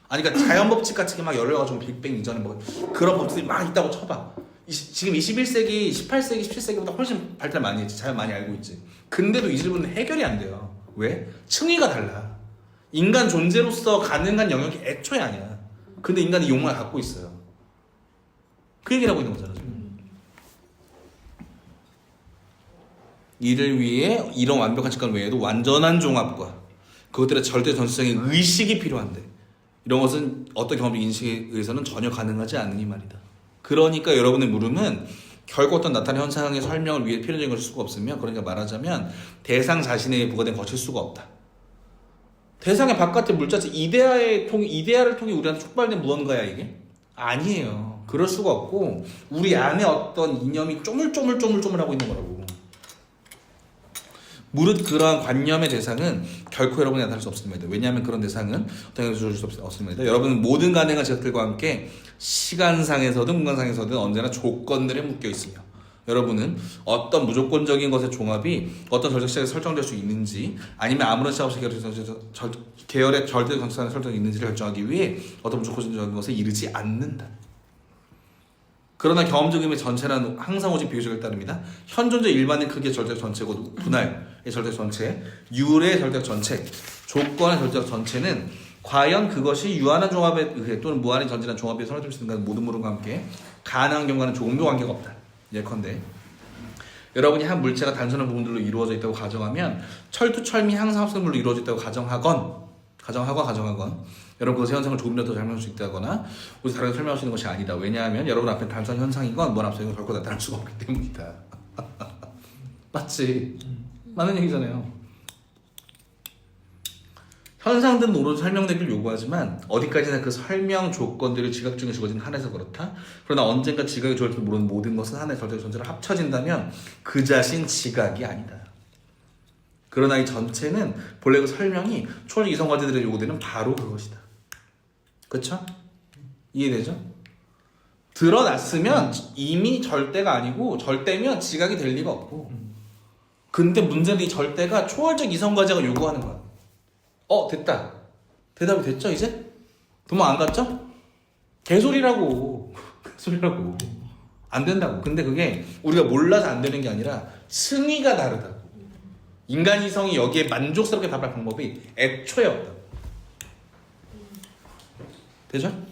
아니 그러니까 자연 법칙 같은 게 막 열려가지고 빅뱅 이전에 뭐 그런 법칙이 막 있다고 쳐봐. 지금 21세기, 18세기, 17세기보다 훨씬 발달 많이 했지. 자연 많이 알고 있지. 근데도 이 질문은 해결이 안 돼요. 왜? 층위가 달라. 인간 존재로서 가능한 영역이 애초에 아니야. 근데 인간이 욕망을 갖고 있어요. 그 얘기를 하고 있는 거잖아 지금. 이를 위해 이런 완벽한 직관 외에도 완전한 종합과 그것들의 절대 전체적인 의식이 필요한데 이런 것은 어떤 경험적 인식에 의해서는 전혀 가능하지 않으니 말이다. 그러니까 여러분의 물음은 결국 어떤 나타나는 현상의 설명을 위해 필요적인 것일 수가 없으며 그러니까 말하자면 대상 자신에 부과된 거칠 수가 없다. 대상의 바깥의 물자체 이데아를 통해 우리한테 촉발된 무언가야 이게? 아니에요. 그럴 수가 없고 우리 안에 어떤 이념이 쪼물쪼물하고 있는 거라고. 무릇 그러한 관념의 대상은 결코 여러분이 나타날 수 없습니다. 왜냐하면 그런 대상은 어떤 영향을 줄 수 없습니다. 여러분은 모든 가능한 제약들과 함께 시간상에서든 공간상에서든 언제나 조건들에 묶여 있으며 여러분은 어떤 무조건적인 것의 종합이 어떤 절대 시작에 설정될 수 있는지 아니면 아무런 시작 없이 계열의 절대 정치상에 설정이 있는지를 결정하기 위해 어떤 무조건적인 것에 이르지 않는다. 그러나 경험적 의미 전체는 항상 오직 비교적에 따릅니다. 현존적 일반의 크기의 절대적 전체고 분할의 절대적 전체, 유의 절대적 전체, 조건의 절대적 전체는 과연 그것이 유한한 종합에 의해 또는 무한히 전진한 종합에 의해 설정될 수 있는 모든 물음과 함께 가능한 경우와는 조금도 관계가 없다. 예컨대 여러분이 한 물체가 단순한 부분들로 이루어져 있다고 가정하면 철두철미 항상 합성물로 이루어져 있다고 가정하건 여러분 그것의 현상을 조금이라도 설명할 수 있다거나 오직 다르게 설명할 수 있는 것이 아니다. 왜냐하면 여러분 앞에 단순한 현상이건 뭔 앞서는 결코 나타날 수가 없기 때문이다. 맞지? 맞는 얘기잖아요. 현상들은 오로지 설명되기를 요구하지만 어디까지나 그 설명 조건들이 지각 중에 주어진 한에서 그렇다. 그러나 언젠가 지각이 주어질 줄 모르는 모든 것은 하나의 절대적 존재로 합쳐진다면 그 자신 지각이 아니다. 그러나 이 전체는 본래 그 설명이 초월적 이성과제들의 요구되는 바로 그것이다. 그쵸? 이해되죠? 드러났으면 이미 절대가 아니고 절대면 지각이 될 리가 없고, 근데 문제는 이 절대가 초월적 이성과제가 요구하는 거야. 됐다. 대답이 됐죠 이제? 도망 안 갔죠? 개소리라고. 개소리라고. 안 된다고. 근데 그게 우리가 몰라서 안 되는 게 아니라 승의가 다르다고. 인간 이성이 여기에 만족스럽게 답할 방법이 애초에 없다. 되죠?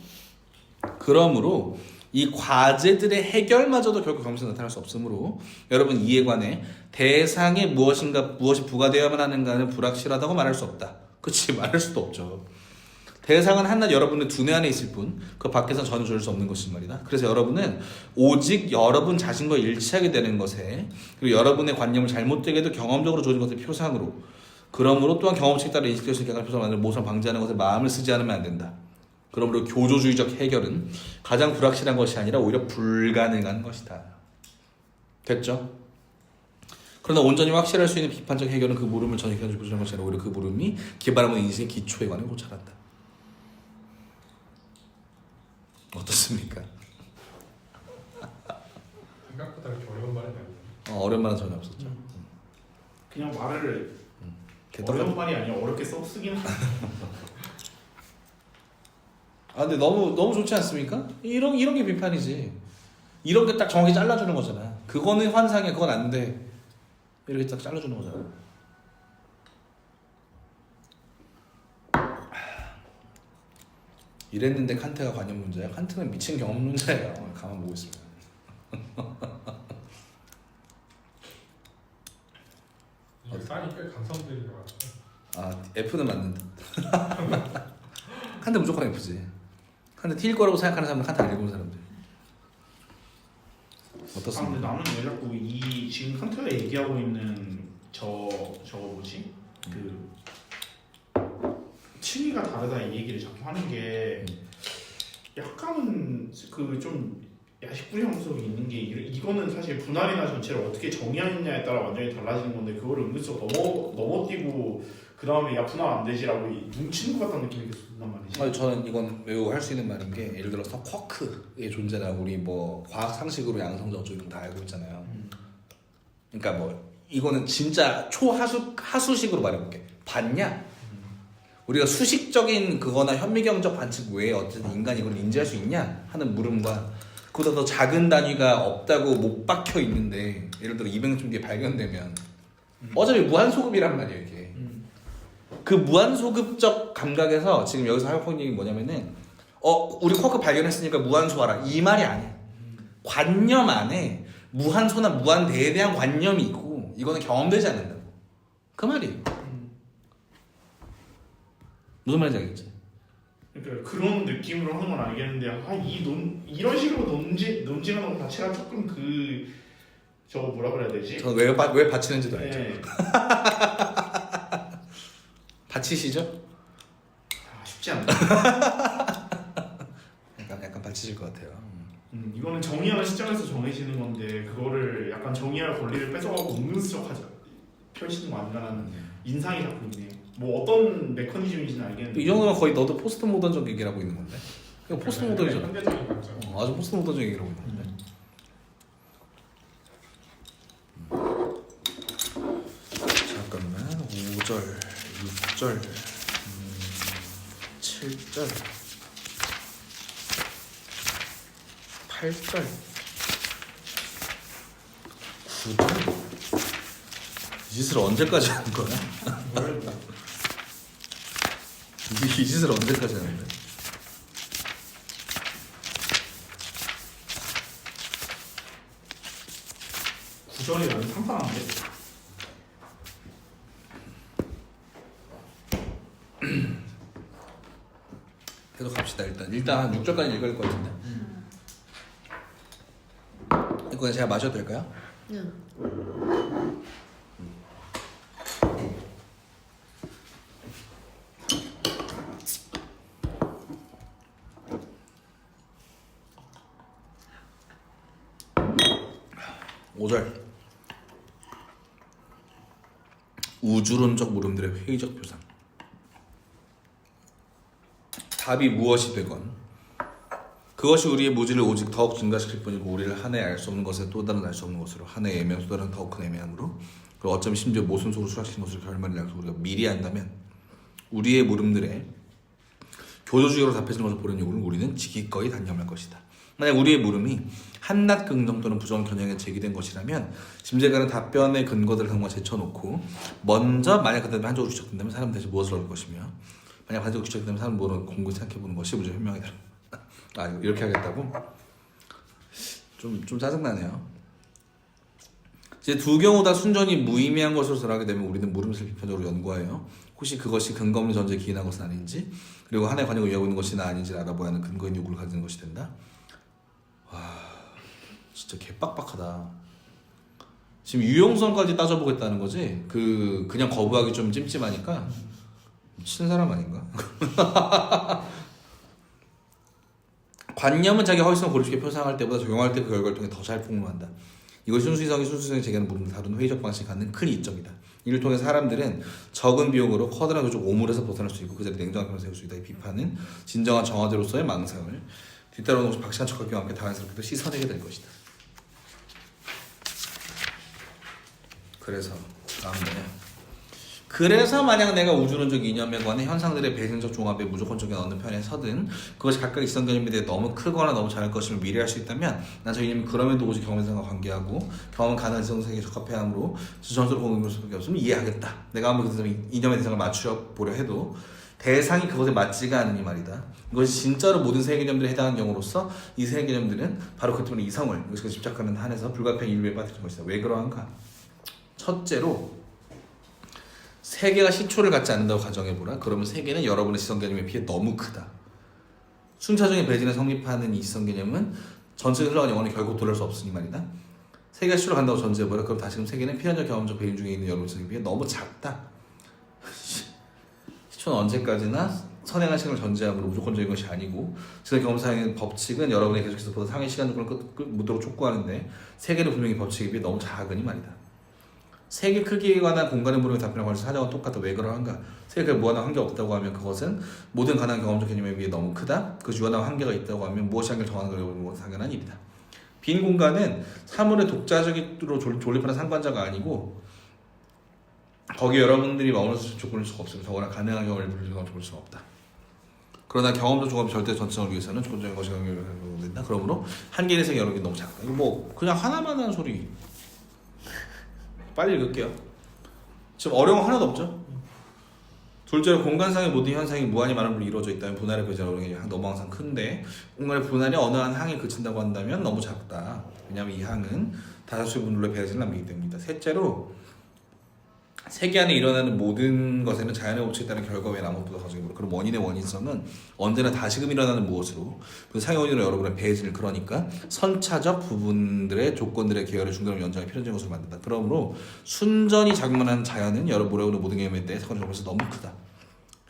그러므로 이 과제들의 해결마저도 결국 경험에서 나타날 수 없으므로 여러분 이에 관해 대상에 무엇이 부과되어야만 하는가는 불확실하다고 말할 수 없다. 그치, 말할 수도 없죠. 대상은 한낱 여러분의 두뇌 안에 있을 뿐 그 밖에서 전혀 조절 수 없는 것이 말이다. 그래서 여러분은 오직 여러분 자신과 일치하게 되는 것에, 그리고 여러분의 관념을 잘못되게도 경험적으로 조진 것의 표상으로, 그러므로 또한 경험칙에 따라 인식될 수 있게 객관적 표상을 만들어 모순을 방지하는 것에 마음을 쓰지 않으면 안 된다. 그러므로 교조주의적 해결은 가장 불확실한 것이 아니라 오히려 불가능한 것이다. 됐죠? 그러나 온전히 확실할 수 있는 비판적 해결은 그 물음을 전혀 부정하는 것이 아니라 오히려 그 물음이 기반하는 인생의 기초에 관해 고찰한다. 어떻습니까? 생각보다 이렇게 어려운 말이 아니에요. 어려운 말은 전혀 없었죠. 그냥 말을 개떡같이. 어려운 말이 아니라 어렵게 쓰긴 하. 근데 너무 좋지 않습니까? 이런 게 비판이지. 이런 게 딱 정확히 잘라주는 거잖아. 그거는 환상이야, 그건 안 돼. 이렇게 딱 잘라주는 거잖아. 이랬는데 칸트가 관념 문제야? 칸트는 미친 경험론자예요. 가만 보고 있습니다. 이게 사인이 꽤 감성적인 것 같아요. F는 맞는다. 칸트 무조건 F지. 칸트 T일 거라고 생각하는 사람은 칸트 안 읽은 사람들. 근데 어떻습니까? 나는 왜 자꾸 이 지금 칸트가 얘기하고 있는 저거 뭐지? 그 층위가 다르다 이 얘기를 자꾸 하는 게 약간은 그 좀 야식부리 함성이 있는 게 이거는 사실 분할이나 전체를 어떻게 정의하느냐에 따라 완전히 달라지는 건데 그거를 은근슬쩍 넘어뛰고 그 다음에 야 분할 안 되지라고 뭉치는 것 같다는 느낌이 계속 든단 말이지. 저는 이건 매우 할 수 있는 말인 게, 예를 들어서 쿼크의 존재나 우리 뭐 과학 상식으로 양성적 조율은 다 알고 있잖아요. 그러니까 뭐 이거는 진짜 하수식으로 말해볼게. 봤냐? 우리가 수식적인 그거나 현미경적 관측 외에 어쨌든 인간이 이걸 인지할 수 있냐 하는 물음과, 그보다 더 작은 단위가 없다고 못 박혀 있는데 예를 들어 200년 뒤에 발견되면 어차피 무한소급이란 말이에요 이게. 그 무한소급적 감각에서 지금 여기서 하고 있는 얘기는 뭐냐면은 우리 쿼크 발견했으니까 무한소하라 이 말이 아니야. 관념 안에 무한소나 무한대에 대한 관념이 있고 이거는 경험되지 않는다고. 그 말이에요. 무슨 말인지 알겠지? 그러니까 그런 느낌으로 하는 건 알겠는데 이런 식으로 논쟁하는 것 자체가 조금 저거 뭐라 그래야 되지? 저는 왜 바치는지도 알죠. 네. 바치시죠? 쉽지 않다. 약간 바치실 것 같아요. 이거는 정의하는 시점에서 정해지는 건데 그거를 약간 정의할 권리를 뺏어가고 은근슬쩍 펼치는 거 아닌가라는 인상이 자꾸 있네. 뭐 어떤 메커니즘인지는 알겠는데 이 정도면 거의 너도 포스트 모던적 얘기를 하고 있는 건데. 이거 포스트 모던이잖아. 현대적인 관점. 아주 포스트 모던적 얘기를 하고 있는 건데. 잠깐만. 5절, 6절, 7절, 8절, 9절. 이 짓을 언제까지 하는 거야? 이 짓을 언제까지 하는 거야? 구절이 나는 상상한데. 계속 갑시다. 일단 한 6절까지 읽을 것 같은데. 이거 제가 마셔도 될까요? 응. 오절 우주론적 물음들의 회의적 표상. 답이 무엇이 되건 그것이 우리의 무지를 오직 더욱 증가시킬 뿐이고 우리를 하나의 알 수 없는 것에 또 다른 알 수 없는 것으로 하나의 애매한 또 다른 더욱 큰 애매함으로 그리고 어쩌면 심지어 모순 속으로 수락시킨 것으로 결말을 약속 우리가 미리 안다면 우리의 물음들에 교조주의로 답해주는 것을 보려는 요구는 우리는 기꺼이 단념할 것이다. 만약 우리의 물음이 한낱 긍정 또는 부정 겨냥에 제기된 것이라면 짐작가는 답변의 근거들을 한번 제쳐놓고 먼저 만약 그 답이 한쪽으로 추적된다면 사람은 대체 무엇을 얻을 것이며 만약 반대로 추적된다면 사람은 뭐를 공부히 생각해보는 것이 문제 현명이다. 아 이렇게 하겠다고? 좀 짜증나네요. 이제 두 경우 다 순전히 무의미한 것으로 전하게 되면 우리는 물음을 비판적으로 연구하여 혹시 그것이 근거 없는 전제에 기인한 것은 아닌지 그리고 하나의 관용을 위하고 있는 것이나 아닌지를 알아보야 하는 근거인 요구를 가지는 것이 된다. 와 진짜 개빡빡하다. 지금 유용성까지 따져보겠다는 거지. 그냥 거부하기 좀 찜찜하니까 미친 사람 아닌가? 관념은 자기 허위성을 고립시켜 표상할 때보다 적용할 때 그 결과를 통해 더 잘 폭로한다. 이것이 순수성이 제기하는 물음을 다루는 회의적 방식이 갖는 큰 이점이다. 이를 통해 사람들은 적은 비용으로 커다란 교적 오물에서 벗어날 수 있고 그 자리에 냉정한 편을 세울 수 있다. 이 비판은 진정한 정화제로서의 망상을 뒤따르는 것이 박시한 척하기와 함께 다양스럽게도 씻어내게 될 것이다. 그래서 그래서 만약 내가 우주론적 이념에 관해 현상들의 배경적 종합에 무조건적인 어느 편에 서든 그것이 각각 이성 개념에 대해 너무 크거나 너무 작을 것임을 미래할 수 있다면 난 저 이념이 그럼에도 오직 경험성과 관계하고 경험은 가능한 이성세계에 적합해야 하므로 전설을 공유할 수밖에 없으면 이해하겠다. 내가 아무리 그 이념의 대상을 맞추려보려 해도 대상이 그것에 맞지가 않으니 말이다. 이것이 진짜로 모든 세계 개념들에 해당하는 경우로서 이 세계 개념들은 바로 그 때문에 이성을 이것을 집착하는 한에서 불가피한 인류에 빠뜨린 것이다. 왜 그러한가? 첫째로 세계가 시초를 갖지 않는다고 가정해보라. 그러면 세계는 여러분의 지성 개념에 비해 너무 크다. 순차적인 배진에 성립하는 이 지성 개념은 전체에 흘러간 영혼을 결국 돌릴 수 없으니 말이다. 세계가 시초를 간다고 전제해보라. 그럼 다시금 세계는 필연적 경험적 배인 중에 있는 여러분의 지성에 비해 너무 작다. 시초는 언제까지나 선행한 시간을 전제함으로 무조건적인 것이 아니고 지성 경험상의 법칙은 여러분이 계속해서 보다 상의 시간 조건을 묻도록 촉구하는데 세계는 분명히 법칙에 비해 너무 작으니 말이다. 세계 크기에 관한 공간의 물음에 답변을 관해서 사정은 똑같다. 왜 그러한가? 세계에 무한한 한계가 없다고 하면 그것은 모든 가능한 경험적 개념에 비해 너무 크다. 그것이 유한한 한계가 있다고 하면 무엇이 한계를 정하는 것은 당연한 일이다. 빈 공간은 사물의 독자적으로 존립하는 상관자가 아니고 거기에 여러분들이 머무를 수 조건일 수가 없으면 저거나 가능한 경험을 볼 수가 없다. 그러나 경험적 종합이 절대 전체성을 위해서는 조건적인 것이 된다. 그러므로 한계의 세계 여러 개 너무 작다. 이거 뭐 그냥 하나만 하는 소리. 빨리 읽을게요. 지금 어려운 거 하나도 없죠? 둘째로 공간상의 모든 현상이 무한히 많은 물로 이루어져 있다면 분할의 배제는 너무 항상 큰데 공간의 분할이 어느 한 항에 그친다고 한다면 너무 작다. 왜냐하면 이 항은 다수의 분율로 배제를 남기기 때문이다. 셋째로 세계 안에 일어나는 모든 것에는 자연의 법칙에 따른 결과 외에 아무것도 가정해보라. 그럼 원인의 원인성은 언제나 다시금 일어나는 무엇으로 그 상의 원인으로 여러분의 배질 그러니까 선차적 부분들의 조건들의 계열의 중간을 연장해 필연적인 것으로 만든다. 그러므로 순전히 작용만 하는 자연은 여러분의 모든 개념에 대해 사건을 적용해서 너무 크다.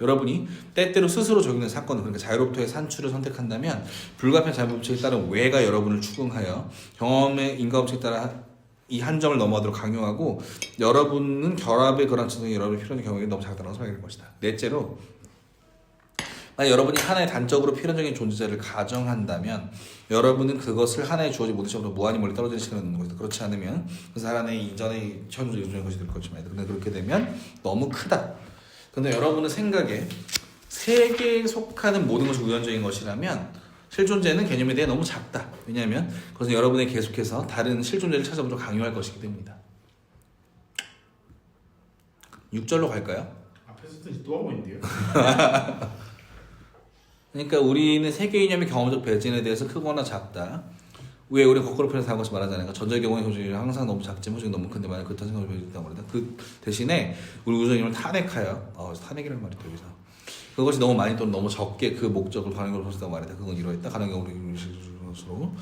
여러분이 때때로 스스로 적용된 사건 그러니까 자유로부터의 산출을 선택한다면 불가피한 자연법칙에 따른 외가 여러분을 추궁하여 경험의 인과법칙에 따라 이 한점을 넘어가도록 강요하고 여러분은 결합의 그런 증상이 여러분의 필연적 경험이 너무 작다고 생각할 것이다. 넷째로 만약 여러분이 하나의 단적으로 필연적인 존재자를 가정한다면 여러분은 그것을 하나의 주어진 모든 시간으로 무한히 멀리 떨어지는 시간을 넣는 것이다. 그렇지 않으면 그 사람의 이전의 현존 요즘의 것이 될 것이다. 근데 그렇게 되면 너무 크다. 근데 여러분의 생각에 세계에 속하는 모든 것이 우연적인 것이라면 실존재는 개념에 대해 너무 작다. 왜냐하면 그것은 여러분에게 계속해서 다른 실존재를 찾아보도록 강요할 것이기 때문이다. 6절로 갈까요? 앞에서 쓰든지 또 하고 있는데요. 그러니까 우리는 세계 이념의 경험적 배진에 대해서 크거나 작다. 왜 우리는 거꾸로 표현해서 한 것이 말하잖아요. 전자의 경우에 효중이 항상 너무 작지만 효중이 너무 큰데 만약 그렇다는 생각을 보여줬다고 말한다. 그 대신에 우리 우주님을 탄핵하여 탄핵이라는 말이 또 여기서 그것이 너무 많이 또는 너무 적게 그 목적을 가능적으로 썼다고 말했다. 그건 이러했다. 가능적으로 것으로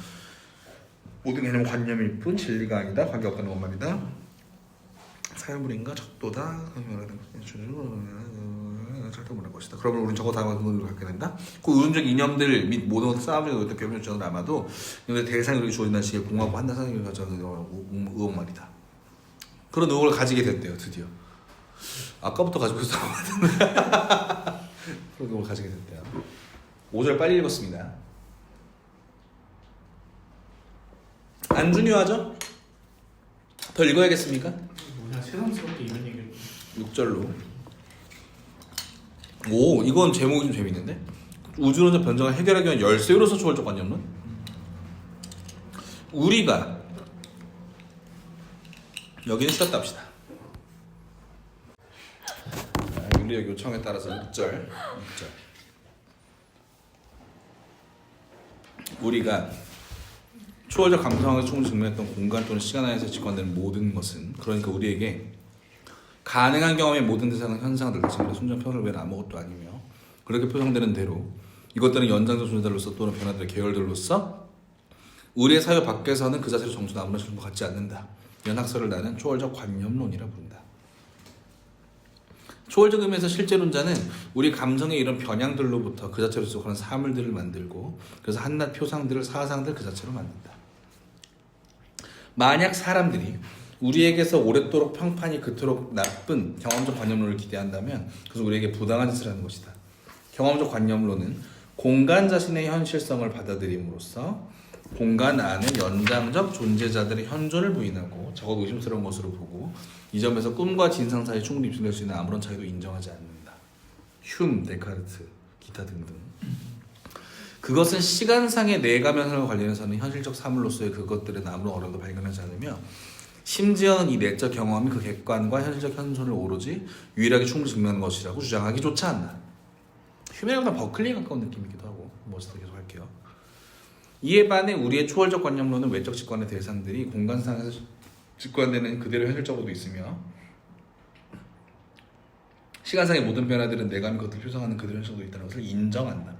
모든 개념은 관념일 뿐 진리가 아니다. 관계 없다는 것만이다. 사연물인가 적도다. 절대문할 것이다. 그러면 우리는 저거 다음에 의문을 갖게 된다. 그 의존적 이념들 및 모든 싸움을 어떤 개념을 저는 아마도 근데 대상이 우리 주어진다는 식의 공하고 한다 상상을 가져는 의혹말이다. 그런 의혹을 가지게 됐대요. 드디어. 아까부터 가지고 있었던 것 같은데 그런 의혹을 가지게 됐대요. 5절 빨리 읽었습니다. 안 중요하죠? 더 읽어야겠습니까? 그냥 새삼스럽게 이런 얘기를 6절로. 오, 이건 제목이 좀 재밌는데? 우주론적 변정을 해결하기 위한 열쇠로서 초월적 관념론. 우리가 여기는 쉬었다 합시다. 윤리적 요청에 따라서 6절. 우리가 초월적 감성학에서 충분히 증명했던 공간 또는 시간 안에서 직관되는 모든 것은, 그러니까 우리에게 가능한 경험의 모든 대상은 현상들, 지금 순전 표현을 외에는 아무것도 아니며 그렇게 표현되는 대로 이것들은 연장적 존재들로서 또는 변화들의 계열들로서 우리의 사유 밖에서는 그 자체로 정수나 아무런 실험도 갖지 않는다. 이런 학설을 나는 초월적 관념론이라 부른다. 초월적 의미에서 실제론자는 우리 감성의 이런 변향들로부터 그 자체로 속하는 사물들을 만들고 그래서 한낱 표상들을 사상들 그 자체로 만든다. 만약 사람들이 우리에게서 오랫도록 평판이 그토록 나쁜 경험적 관념론을 기대한다면 그래서 우리에게 부당한 짓을 하는 것이다. 경험적 관념론은 공간 자신의 현실성을 받아들임으로써 공간 안에 연장적 존재자들의 현존을 부인하고 적어도 의심스러운 것으로 보고 이 점에서 꿈과 진상 사이에 충분히 입증될 수 있는 아무런 차이도 인정하지 않는다. 흉, 데카르트, 기타 등등. 그것은 시간상의 내감 현상과 관련해서는 현실적 사물로서의 그것들은 아무런 어려움도 발견하지 않으며 심지어는 이 내적 경험이 그 객관과 현실적 현존을 오로지 유일하게 충분히 증명하는 것이라고 주장하기조차 한다. 휴메보다 버클리에 가까운 느낌이기도 하고 멋있어 계속 할게요. 이에 반해 우리의 초월적 관념론은 외적 직관의 대상들이 공간상에서 직관되는 그대로 현실적으로도 있으며 시간상의 모든 변화들은 내감이 그것을 표상하는 그대로 현실적으로 있다는 것을 인정한다.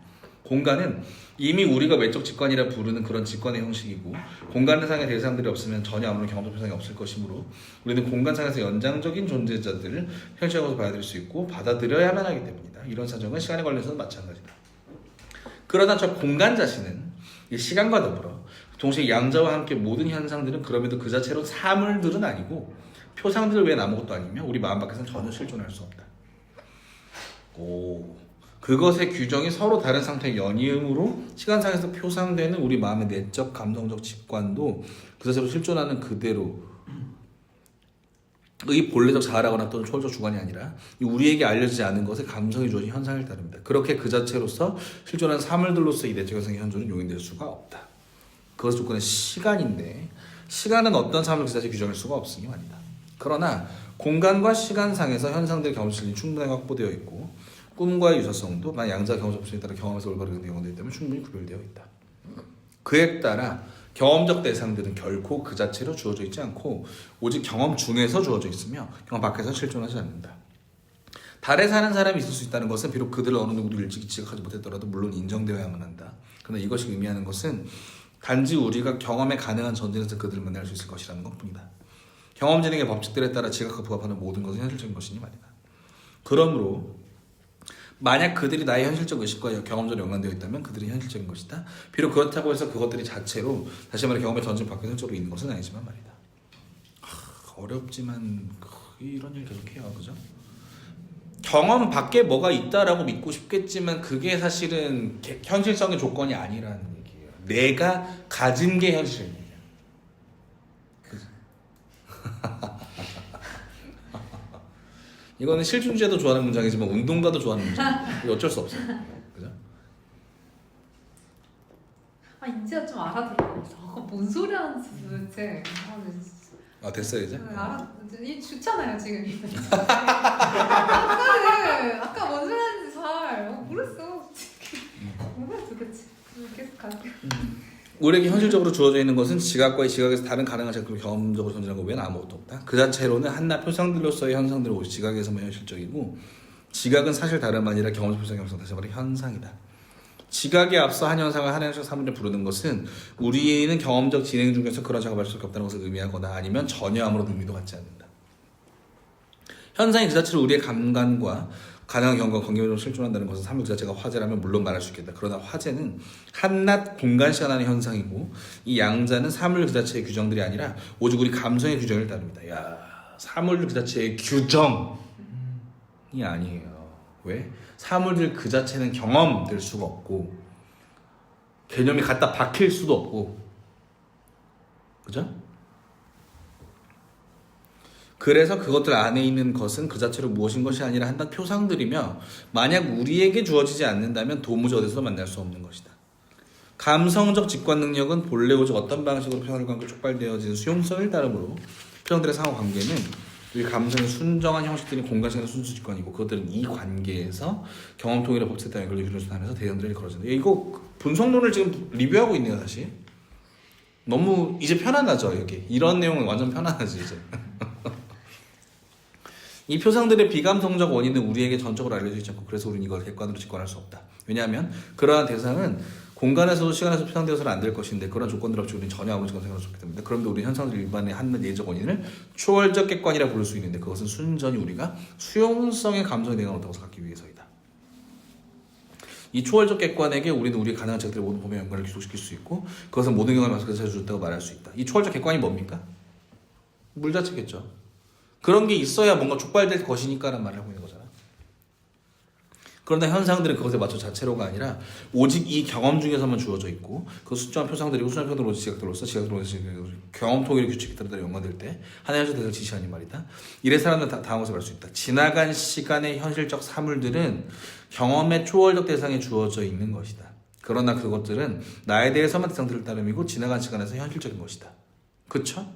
공간은 이미 우리가 외적 직관이라 부르는 그런 직관의 형식이고 공간상의 대상들이 없으면 전혀 아무런 경험적 표상이 없을 것이므로 우리는 공간상에서 연장적인 존재자들을 현실적으로 받아들일 수 있고 받아들여야만 하기 때문이다. 이런 사정은 시간에 관련해서는 마찬가지다. 그러나 저 공간 자신은 이 시간과 더불어 동시에 양자와 함께 모든 현상들은 그럼에도 그 자체로 사물들은 아니고 표상들 외엔 아무것도 아니며 우리 마음 밖에서는 전혀 실존할 수 없다. 그것의 규정이 서로 다른 상태의 연이음으로 시간상에서 표상되는 우리 마음의 내적 감성적 직관도 그 자체로 실존하는 그대로 의 본래적 자아라거나 또는 초월적 주관이 아니라 우리에게 알려지지 않은 것에 감성이 주어진 현상을 따릅니다. 그렇게 그 자체로서 실존하는 사물들로서 이 내적 현상의 현존은 용인될 수가 없다. 그것의 조건은 시간인데 시간은 어떤 사물을 그 자체 규정할 수가 없으니 말이다. 그러나 공간과 시간상에서 현상들의 경험실이 충분하게 확보되어 있고 꿈과의 유사성도 만약 양자 경험적 법칙에 따라 경험에서 올바르게 경험되기 때문에 충분히 구별되어 있다. 그에 따라 경험적 대상들은 결코 그 자체로 주어져 있지 않고 오직 경험 중에서 주어져 있으며 경험 밖에서 실존하지 않는다. 달에 사는 사람이 있을 수 있다는 것은 비록 그들을 어느 누구도 일찍이 지각하지 못했더라도 물론 인정되어야만 한다. 그러나 이것이 의미하는 것은 단지 우리가 경험에 가능한 전진에서 그들을 만날 수 있을 것이라는 것뿐이다. 경험 진행의 법칙들에 따라 지각과 부합하는 모든 것은 현실적인 것이니 말이다. 그러므로 만약 그들이 나의 현실적 의식과 경험적으로 연관되어 있다면 그들이 현실적인 것이다. 비록 그렇다고 해서 그것들이 자체로 다시 말해 경험의 전진 밖에 현실적으로 있는 것은 아니지만 말이다. 어렵지만 이런 일 계속해요. 그죠? 경험 밖에 뭐가 있다라고 믿고 싶겠지만 그게 사실은 현실성의 조건이 아니라는 얘기예요. 내가 가진 게 현실이에요. 이거는 실준주의도 좋아하는 문장이지만 운동가도 좋아하는 문장. 어쩔 수 없어요. 그죠? 이제야 좀 알아들어요. 뭔 소리 하는지 도대체. 됐어요 이제? 이 좋잖아요 지금. 아까 뭔 소리 하는지 잘 모르겠어. 뭐야 도대체. 계속 갈게요. 우리에게 현실적으로 주어져 있는 것은 지각과 지각에서 다른 가능한 작품을 경험적으로 존재하는 것 외에는 아무것도 없다. 그 자체로는 한낱 표상들로서의 현상들을 오직 지각에서만 현실적이고 지각은 사실 다름 아니라 경험적 표상의 형성, 다시 말해 현상이다. 지각에 앞서 한 현상을 한 현상 사물에 부르는 것은 우리는 경험적 진행 중에서 그런 작업을 할 수밖에 없다는 것을 의미하거나 아니면 전혀 아무런 의미도 갖지 않는다. 현상이 그 자체로 우리의 감관과 가능한 경험과 관계적으로 실존한다는 것은 사물 그 자체가 화제라면 물론 말할 수 있겠다. 그러나 화제는 한낱 공간 시간 안의 현상이고 이 양자는 사물 그 자체의 규정들이 아니라 오직 우리 감성의 규정을 따릅니다. 야, 사물 그 자체의 규정이 아니에요. 왜? 사물들 그 자체는 경험될 수가 없고 개념이 갖다 박힐 수도 없고, 그죠? 그래서 그것들 안에 있는 것은 그 자체로 무엇인 것이 아니라 한낱 표상들이며 만약 우리에게 주어지지 않는다면 도무지 어디서도 만날 수 없는 것이다. 감성적 직관 능력은 본래 오직 어떤 방식으로 표현을 관계 촉발되어지는 수용성을 따르므로 표현들의 상호 관계는 우리 감성의 순정한 형식들이 공간시간의 순수 직관이고 그것들은 이 관계에서 경험 통일의 법칙에 따라 연결되어 이루어진다면서 대응들이 걸어진다. 이거 분석론을 지금 리뷰하고 있네요. 다시 너무 이제 편안하죠. 여기 이런 내용은 완전 편안하지 이제. 이 표상들의 비감성적 원인은 우리에게 전적으로 알려져 있지 않고 그래서 우리는 이걸 객관으로 직관할 수 없다. 왜냐하면 그러한 대상은 공간에서도 시간에서 표상되어서는 안 될 것인데 그런 조건들 없이 우리는 전혀 아무 시간 생각할 수 없기 때문에 그런데 우리 현상들 일반의 한낱 예적 원인을 초월적 객관이라 부를 수 있는데 그것은 순전히 우리가 수용성의 감정에 대응하는 것을 갖기 위해서이다. 이 초월적 객관에게 우리는 우리의 가능한 책들의 모든 범위와 연관을 기속시킬 수 있고 그것은 모든 경험을 마스크에서 찾아줬다고 말할 수 있다. 이 초월적 객관이 뭡니까? 물 자체겠죠. 그런 게 있어야 뭔가 촉발될 것이니까라는 말을 하고 있는 거잖아. 그런데 현상들은 그것에 맞춰 자체로가 아니라 오직 이 경험 중에서만 주어져 있고 그 수정한 표상들이고 수정한 표상들 오직 지각들로서 경험 통일의 규칙에 따라 연관될 때 하나의 현실 대상을 지시하는 말이다. 이래 사람들은 다음 것을 알 수 있다. 지나간 시간의 현실적 사물들은 경험의 초월적 대상에 주어져 있는 것이다. 그러나 그것들은 나에 대해서만 대상들을 따름이고 지나간 시간에서 현실적인 것이다. 그쵸?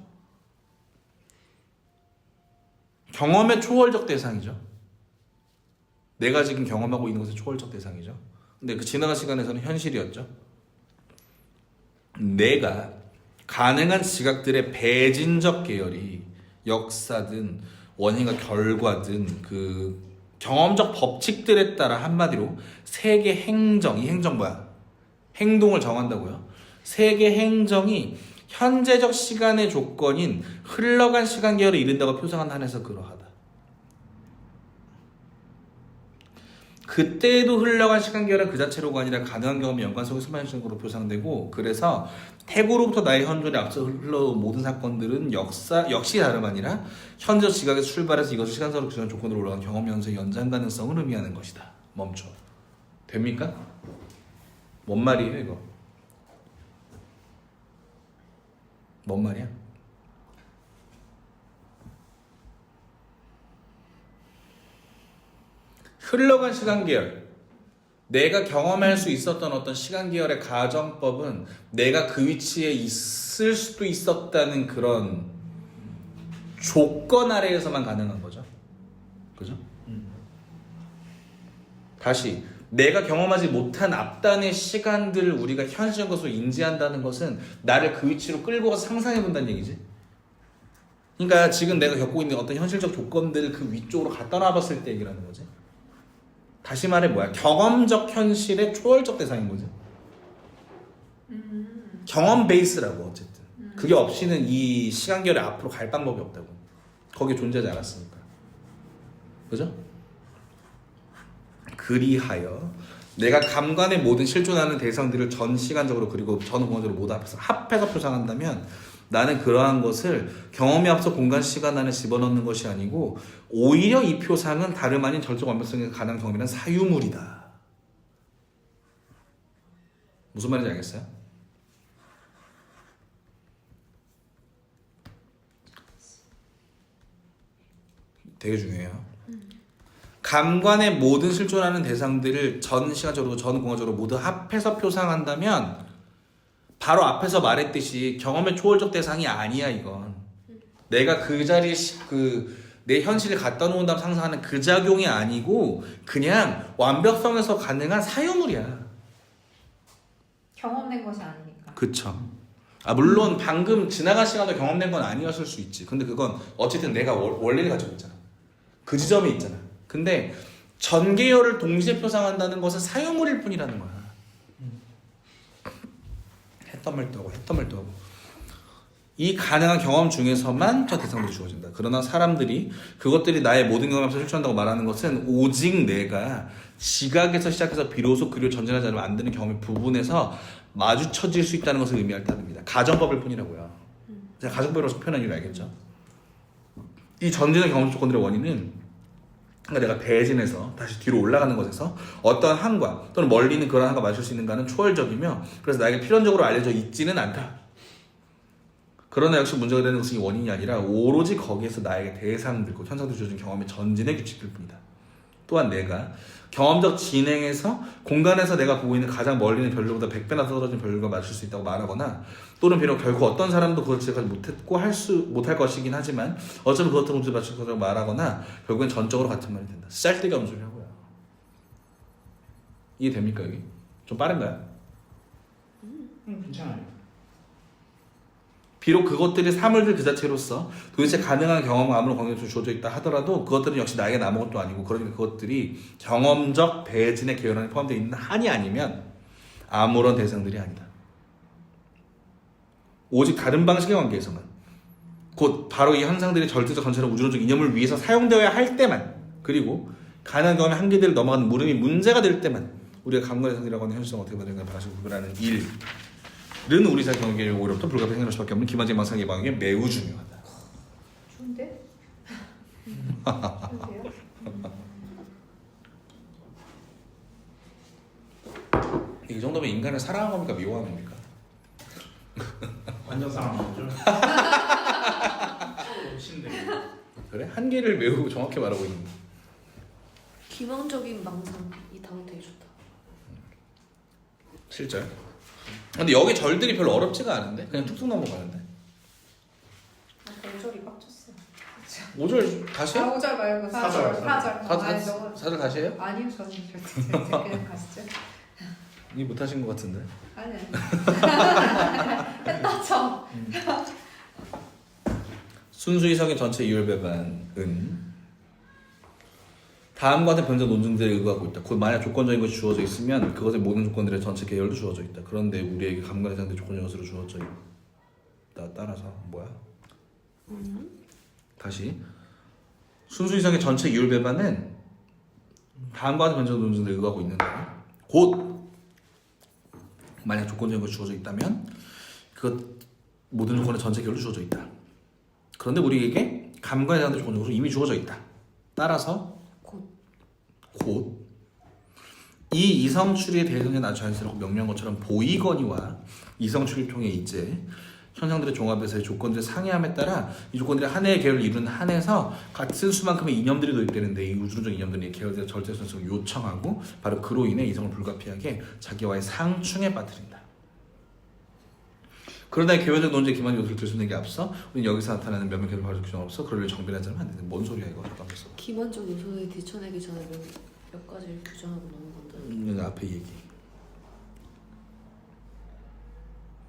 경험의 초월적 대상이죠. 내가 지금 경험하고 있는 것의 초월적 대상이죠. 근데 그 지나간 시간에서는 현실이었죠. 내가 가능한 지각들의 배진적 계열이 역사든 원인과 결과든 그 경험적 법칙들에 따라 한마디로 세계 행정, 이 행정 뭐야? 행동을 정한다고요. 세계 행정이 현재적 시간의 조건인 흘러간 시간 계열을 이른다고 표상한 한에서 그러하다. 그때에도 흘러간 시간 계열은 그 자체로가 아니라 가능한 경험의 연관성의 수반식으로 표상되고 그래서 태고로부터 나의 현존에 앞서 흘러온 모든 사건들은 역시 다름 아니라 현재적 지각에서 출발해서 이것을 시간상으로 규정한 조건으로 올라간 경험 연소의 연장 가능성을 의미하는 것이다. 멈춰. 됩니까? 뭔 말이에요 이거? 뭔 말이야? 흘러간 시간 계열, 내가 경험할 수 있었던 어떤 시간 계열의 가정법은 내가 그 위치에 있을 수도 있었다는 그런 조건 아래에서만 가능한 거죠. 그죠? 다시 내가 경험하지 못한 앞단의 시간들을 우리가 현실적 것으로 인지한다는 것은 나를 그 위치로 끌고 가서 상상해 본다는 얘기지. 그러니까 지금 내가 겪고 있는 어떤 현실적 조건들을 그 위쪽으로 갖다 놔봤을 때 얘기라는 거지. 다시 말해 뭐야? 경험적 현실의 초월적 대상인 거지. 경험 베이스라고 어쨌든. 그게 없이는 이 시간결이 앞으로 갈 방법이 없다고. 거기에 존재하지 않았으니까. 그죠? 그리하여 내가 감관의 모든 실존하는 대상들을 전 시간적으로 그리고 전 공간적으로 모두 합해서 표상한다면 나는 그러한 것을 경험에 앞서 공간 시간 안에 집어넣는 것이 아니고 오히려 이 표상은 다름 아닌 절적 완벽성의 가능한 경험이란 사유물이다. 무슨 말인지 알겠어요? 되게 중요해요. 감관의 모든 실존하는 대상들을 전 시간적으로 전 공간적으로 모두 합해서 표상한다면 바로 앞에서 말했듯이 경험의 초월적 대상이 아니야 이건. 내가 그 자리에 내 현실을 갖다 놓은 다음 상상하는 그 작용이 아니고 그냥 완벽성에서 가능한 사유물이야. 경험된 것이 아니니까. 그쵸. 물론 방금 지나간 시간도 경험된 건 아니었을 수 있지. 근데 그건 어쨌든 내가 원리를 가지고 있잖아. 그 지점에 있잖아. 근데 전 계열을 동시에 표상한다는 것은 사유물일 뿐이라는 거야. 했던 말도 하고 했던 말도 하고 이 가능한 경험 중에서만 저 대상들이 주어진다. 그러나 사람들이 그것들이 나의 모든 경험에서 실천한다고 말하는 것은 오직 내가 지각에서 시작해서 비로소 그리로 전진하지 않으면 안 되는 경험의 부분에서 마주쳐질 수 있다는 것을 의미할 따릅니다. 가정법일 뿐이라고요. 제가 가정법이라고 표현한 이유를 알겠죠? 이 전진의 경험 조건들의 원인은 그러니까 내가 배진해서 다시 뒤로 올라가는 것에서 어떠한 한과 또는 멀리 있는 그런 한과 맞출 수 있는가는 초월적이며 그래서 나에게 필연적으로 알려져 있지는 않다. 그러나 역시 문제가 되는 것은 이 원인이 아니라 오로지 거기에서 나에게 대상들, 곧 현상들 주어진 경험의 전진의 규칙들 뿐이다. 또한 내가 경험적 진행에서 공간에서 내가 보고 있는 가장 멀리 있는 별들보다 100배나 떨어진 별과 맞출 수 있다고 말하거나 또는 비록 결코 어떤 사람도 그걸 지금까지 못했고 못할 것이긴 하지만 어쩌면 그것도 문제 맞출 것이라고 말하거나 결국엔 전적으로 같은 말이 된다. 쌀데기 없는 소리 하고요. 이해됩니까 여기? 좀 빠른가요? 괜찮아요. 비록 그것들이 사물들 그 자체로서 도대체 가능한 경험과 아무런 관계가 주어져 있다 하더라도 그것들은 역시 나에게 아무것도 아니고 그러니까 그것들이 경험적 배진의 계열 안에 포함되어 있는 한이 아니면 아무런 대상들이 아니다. 오직 다른 방식의 관계에서만 곧 바로 이 현상들이 절대적 전체적 우주론적 이념을 위해서 사용되어야 할 때만 그리고 가능한 경험의 한계들을 넘어가는 물음이 문제가 될 때만 우리가 감각의 상이라고 하는 현실성 어떻게 받는가 방식을 구별하는 일은 우리 사회 경험의 오히려부터 불가피하게 생각할 수밖에 없는 기만적 망상 예방에 매우 중요하다. 좋은데? 좋은데요? 이 정도면 인간을 사랑한 겁니까 미워한 겁니까? 완전 사랑하죠. 신데. 그래? 한계를 매우 정확히 말하고 있는 거. 기망적인 망상 이 단어 되게 좋다. 실절. 근데 여기 절들이 별로 어렵지가 않은데 그냥 툭툭 넘어가는데. 아, 5절이 빡쳤어. 5절 다시 해요? 5절 말고 4절. 4절. 아니, 너무... 사절 다시 해요? 아니요, 저는 절대 그냥 가시죠. 이 못하신 것 같은데. 아니. 했다 쳐. 순수 이성의 전체 이율 배반은 다음과 같은 변적 논증들에 의거하고 있다. 곧 만약 조건적인 것이 주어져 있으면 그것의 모든 조건들의 전체 계열도 주어져 있다. 그런데 우리에게 감각의 상대 조건적인 것으로 주어져 있다. 따라서 뭐야? 다시 순수 이성의 전체 이율 배반은 다음과 같은 변적 논증들에 의거하고 있는다. 곧 만약 조건적인 것이 주어져 있다면 그것 모든 조건의 전체 계열도 주어져 있다. 그런데 우리에게 감각의 상대 조건적으로 이미 주어져 있다. 따라서 곧 이 이성 추리에 대해서는 아주 자연스럽고 명료한 것처럼 보이거니와 이성 추리를 통해 이제 현상들의 종합에서의 조건들의 상이함에 따라 이 조건들이 한 해의 계열을 이루는 한에서 같은 수만큼의 이념들이 도입되는데 이 우주론적 이념들이 계열의 절대성을 요청하고 바로 그로 인해 이성을 불가피하게 자기와의 상충에 빠뜨린다. 그러나 개별적 논제의 기만 요소를 들추는 앞서 우리는 여기서 나타나는 몇몇 계열 발전 규정으로서 그를 정비하지 않으면 안 되는 뭔 소리야 이거 잠깐만요. 기본적 요소를 뒤쳐내기 전에 몇 가지를 규정하고 넘어간다. 앞에 얘기.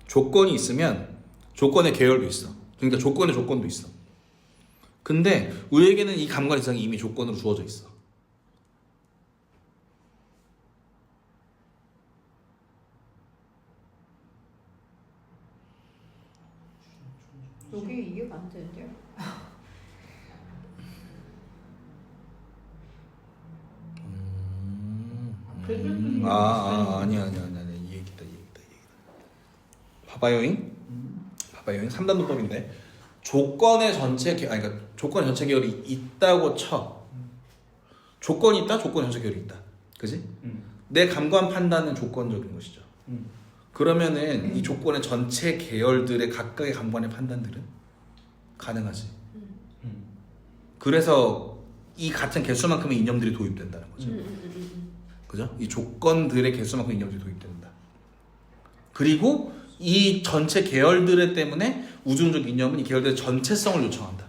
조건이 있으면 조건의 계열도 있어. 그러니까 조건의 조건도 있어. 근데 우리에게는 이 감각 이상이 이미 조건으로 주어져 있어. 여기 이해가 안 되는데요? 아니야 이 얘기다. 봐봐요잉 3단 논법인데 조건의 전체 그러니까 조건의 전체 계열이 있다고 쳐. 조건이 있다, 조건의 전체 계열이 있다. 그지? 내 감관 판단은 조건적인 것이죠. 그러면은 이 조건의 전체 계열들의 각각의 감관의 판단들은 가능하지. 그래서 이 같은 개수만큼의 이념들이 도입된다는 거죠. 그죠? 이 조건들의 개수만큼 이념들이 도입된다. 그리고 이 전체 계열들 때문에 우주론적 이념은 이 계열들의 전체성을 요청한다.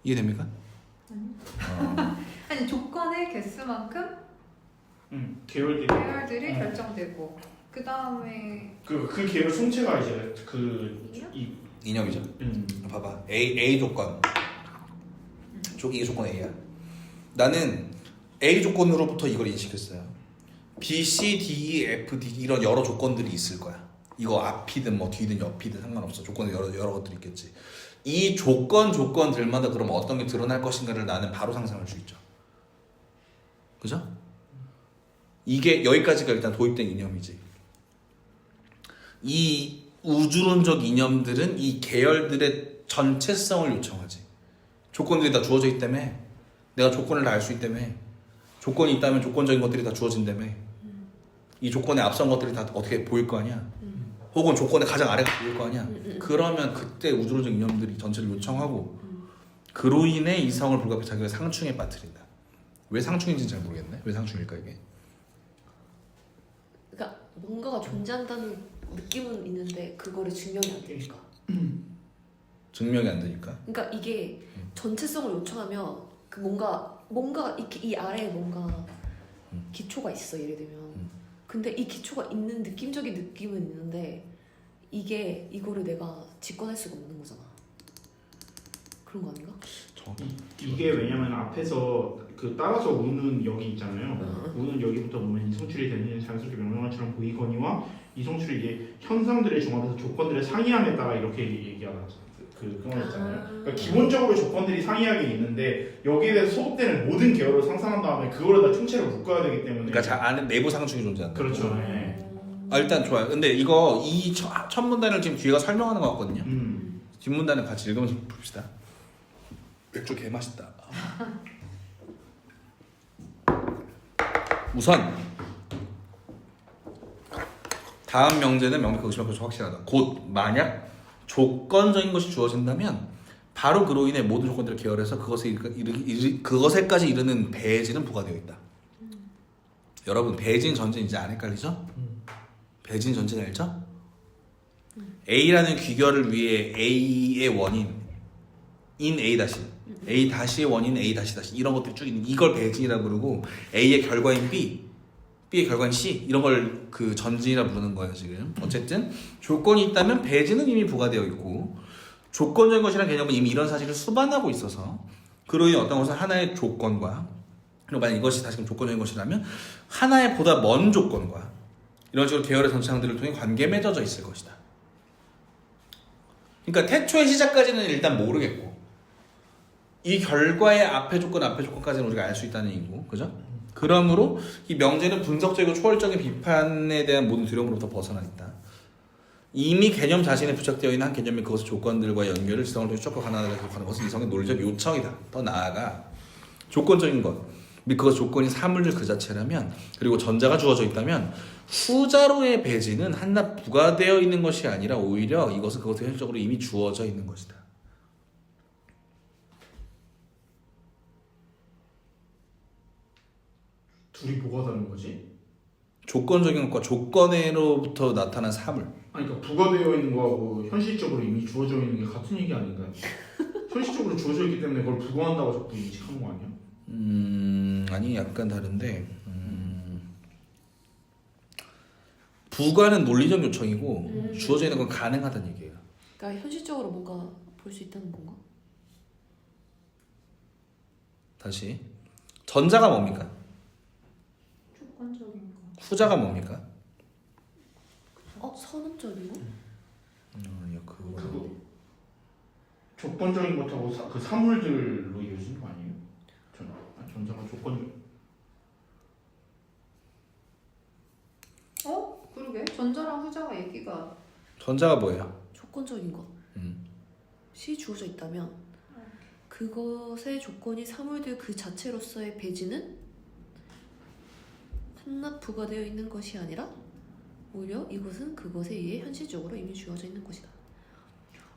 이해됩니까? 아니 조건의 개수만큼 계열들이 결정되고 그 다음에 그 계열 송체가 이제 이념이죠. 봐봐. A 조건. 이게 조건 A야. 나는 A 조건으로부터 이걸 인식했어요. B, C, D, E, F, D 이런 여러 조건들이 있을 거야. 이거 앞이든 뭐 뒤든 옆이든 상관없어. 조건에 여러 것들이 있겠지. 이 조건들마다 그럼 어떤 게 드러날 것인가를 나는 바로 상상할 수 있죠. 그죠? 이게 여기까지가 일단 도입된 이념이지. 이 우주론적 이념들은 이 계열들의 전체성을 요청하지. 조건들이 다 주어져 있다며. 내가 조건을 다 알 수 있다며. 조건이 있다면 조건적인 것들이 다 주어진다며. 이 조건에 앞선 것들이 다 어떻게 보일 거 아니야. 혹은 조건의 가장 아래가 보일 거 아니야. 그러면 그때 우주론적 이념들이 전체를 요청하고 그로 인해 이성을 불가피해 자기가 상충에 빠뜨린다. 왜 상충인지는 잘 모르겠네. 왜 상충일까 이게? 그러니까 뭔가가 존재한다는 느낌은 있는데 그거를 증명이 안 되니까. 증명이 안 되니까. 그러니까 이게 전체성을 요청하면 그 뭔가 이 아래에 뭔가 기초가 있어 예를 들면. 근데 이 기초가 있는 느낌적인 느낌은 있는데 이거를 내가 직관할 수가 없는 거잖아. 그런 거 아닌가? 이게 왜냐면 앞에서 그 따라서 우는 여기 있잖아요. 우는 여기부터 보면 이성출이 되는 자연스럽게 명령어처럼 보이거니와 이성출이 이제 현상들의 종합에서 조건들의 상이함에 따라 이렇게 얘기하잖아요. 그런 거 있잖아요. 그러니까 기본적으로 조건들이 상이하게 있는데 여기에 대해서 소속되는 모든 계열을 상상한 다음에 그거를 다 총체로 묶어야 되기 때문에. 그러니까 자 안에 내부 상충이 존재한다. 그렇죠. 네. 일단 좋아요. 근데 이거 이 첫 문단을 지금 뒤에가 설명하는 것 같거든요. 뒷문단을 같이 읽으면서 봅시다. 맥주 개 맛있다. 우선 다음 명제는 명백하고 의심하고 확실하다. 곧 만약 조건적인 것이 주어진다면 바로 그로 인해 모든 조건들을 계열해서 그것에까지 이르는 배진은 부과되어 있다. 여러분 배진 전제 이제 안 헷갈리죠? 배진 전제는 알죠? A라는 귀결을 위해 A의 원인 인 A 다시 A 다시의 원인 A 다시 이런 것들이 쭉 있는 이걸 배진이라고 부르고 A의 결과인 B B의 결과인 C 이런 걸 그 전진이라 부르는 거예요 지금. 어쨌든 조건이 있다면 배진은 이미 부과되어 있고 조건적인 것이라는 개념은 이미 이런 사실을 수반하고 있어서 그로 인해 어떤 것은 하나의 조건과 그리고 만약 이것이 다시금 조건적인 것이라면 하나의 보다 먼 조건과 이런 식으로 계열의 전체상들을 통해 관계에 맺어져 있을 것이다. 그러니까 태초의 시작까지는 일단 모르겠고 이 결과의 앞의 조건까지는 우리가 알 수 있다는 얘기고, 그죠? 그러므로 이 명제는 분석적이고 초월적인 비판에 대한 모든 두려움으로부터 벗어나 있다. 이미 개념 자신에 부착되어 있는 한 개념이 그것의 조건들과 연결을 지성을 통해 추적하고 하나하나 하는 것은 이성의 논리적 요청이다. 더 나아가 조건적인 것 및 그것 조건이 사물들 그 자체라면 그리고 전자가 주어져 있다면 후자로의 배진은 한낱 부과되어 있는 것이 아니라 오히려 이것은 그것의 현실적으로 이미 주어져 있는 것이다. 둘이 뭐가 다른 거지? 조건적인 것과 조건으로부터 나타난 사물. 아니 그러니까 부과되어 있는 거하고 현실적으로 이미 주어져 있는 게 같은 얘기 아닌가요? 현실적으로 주어져 있기 때문에 그걸 부과한다고 자꾸 인식하는 거 아니야? 아니 약간 다른데 부과는 논리적 요청이고 주어져 있는 건 가능하다는 얘기예요. 그러니까 현실적으로 뭔가 볼 수 있다는 건가? 다시 전자가 뭡니까? 조건적인 거. 후자가 뭡니까? 선언적인 거? 아니요 그거 그거 조건적인 것하고 그 사물들로 이어지는 거 아니에요? 전자가 조건. 그러게. 전자랑 후자가 얘기가. 전자가 뭐예요? 조건적인 것. 시 주어져 있다면 그것의 조건이 사물들 그 자체로서의 배지는 한낱 부과되어 있는 것이 아니라 오히려 이것은 그것에 의해 현실적으로 이미 주어져 있는 것이다.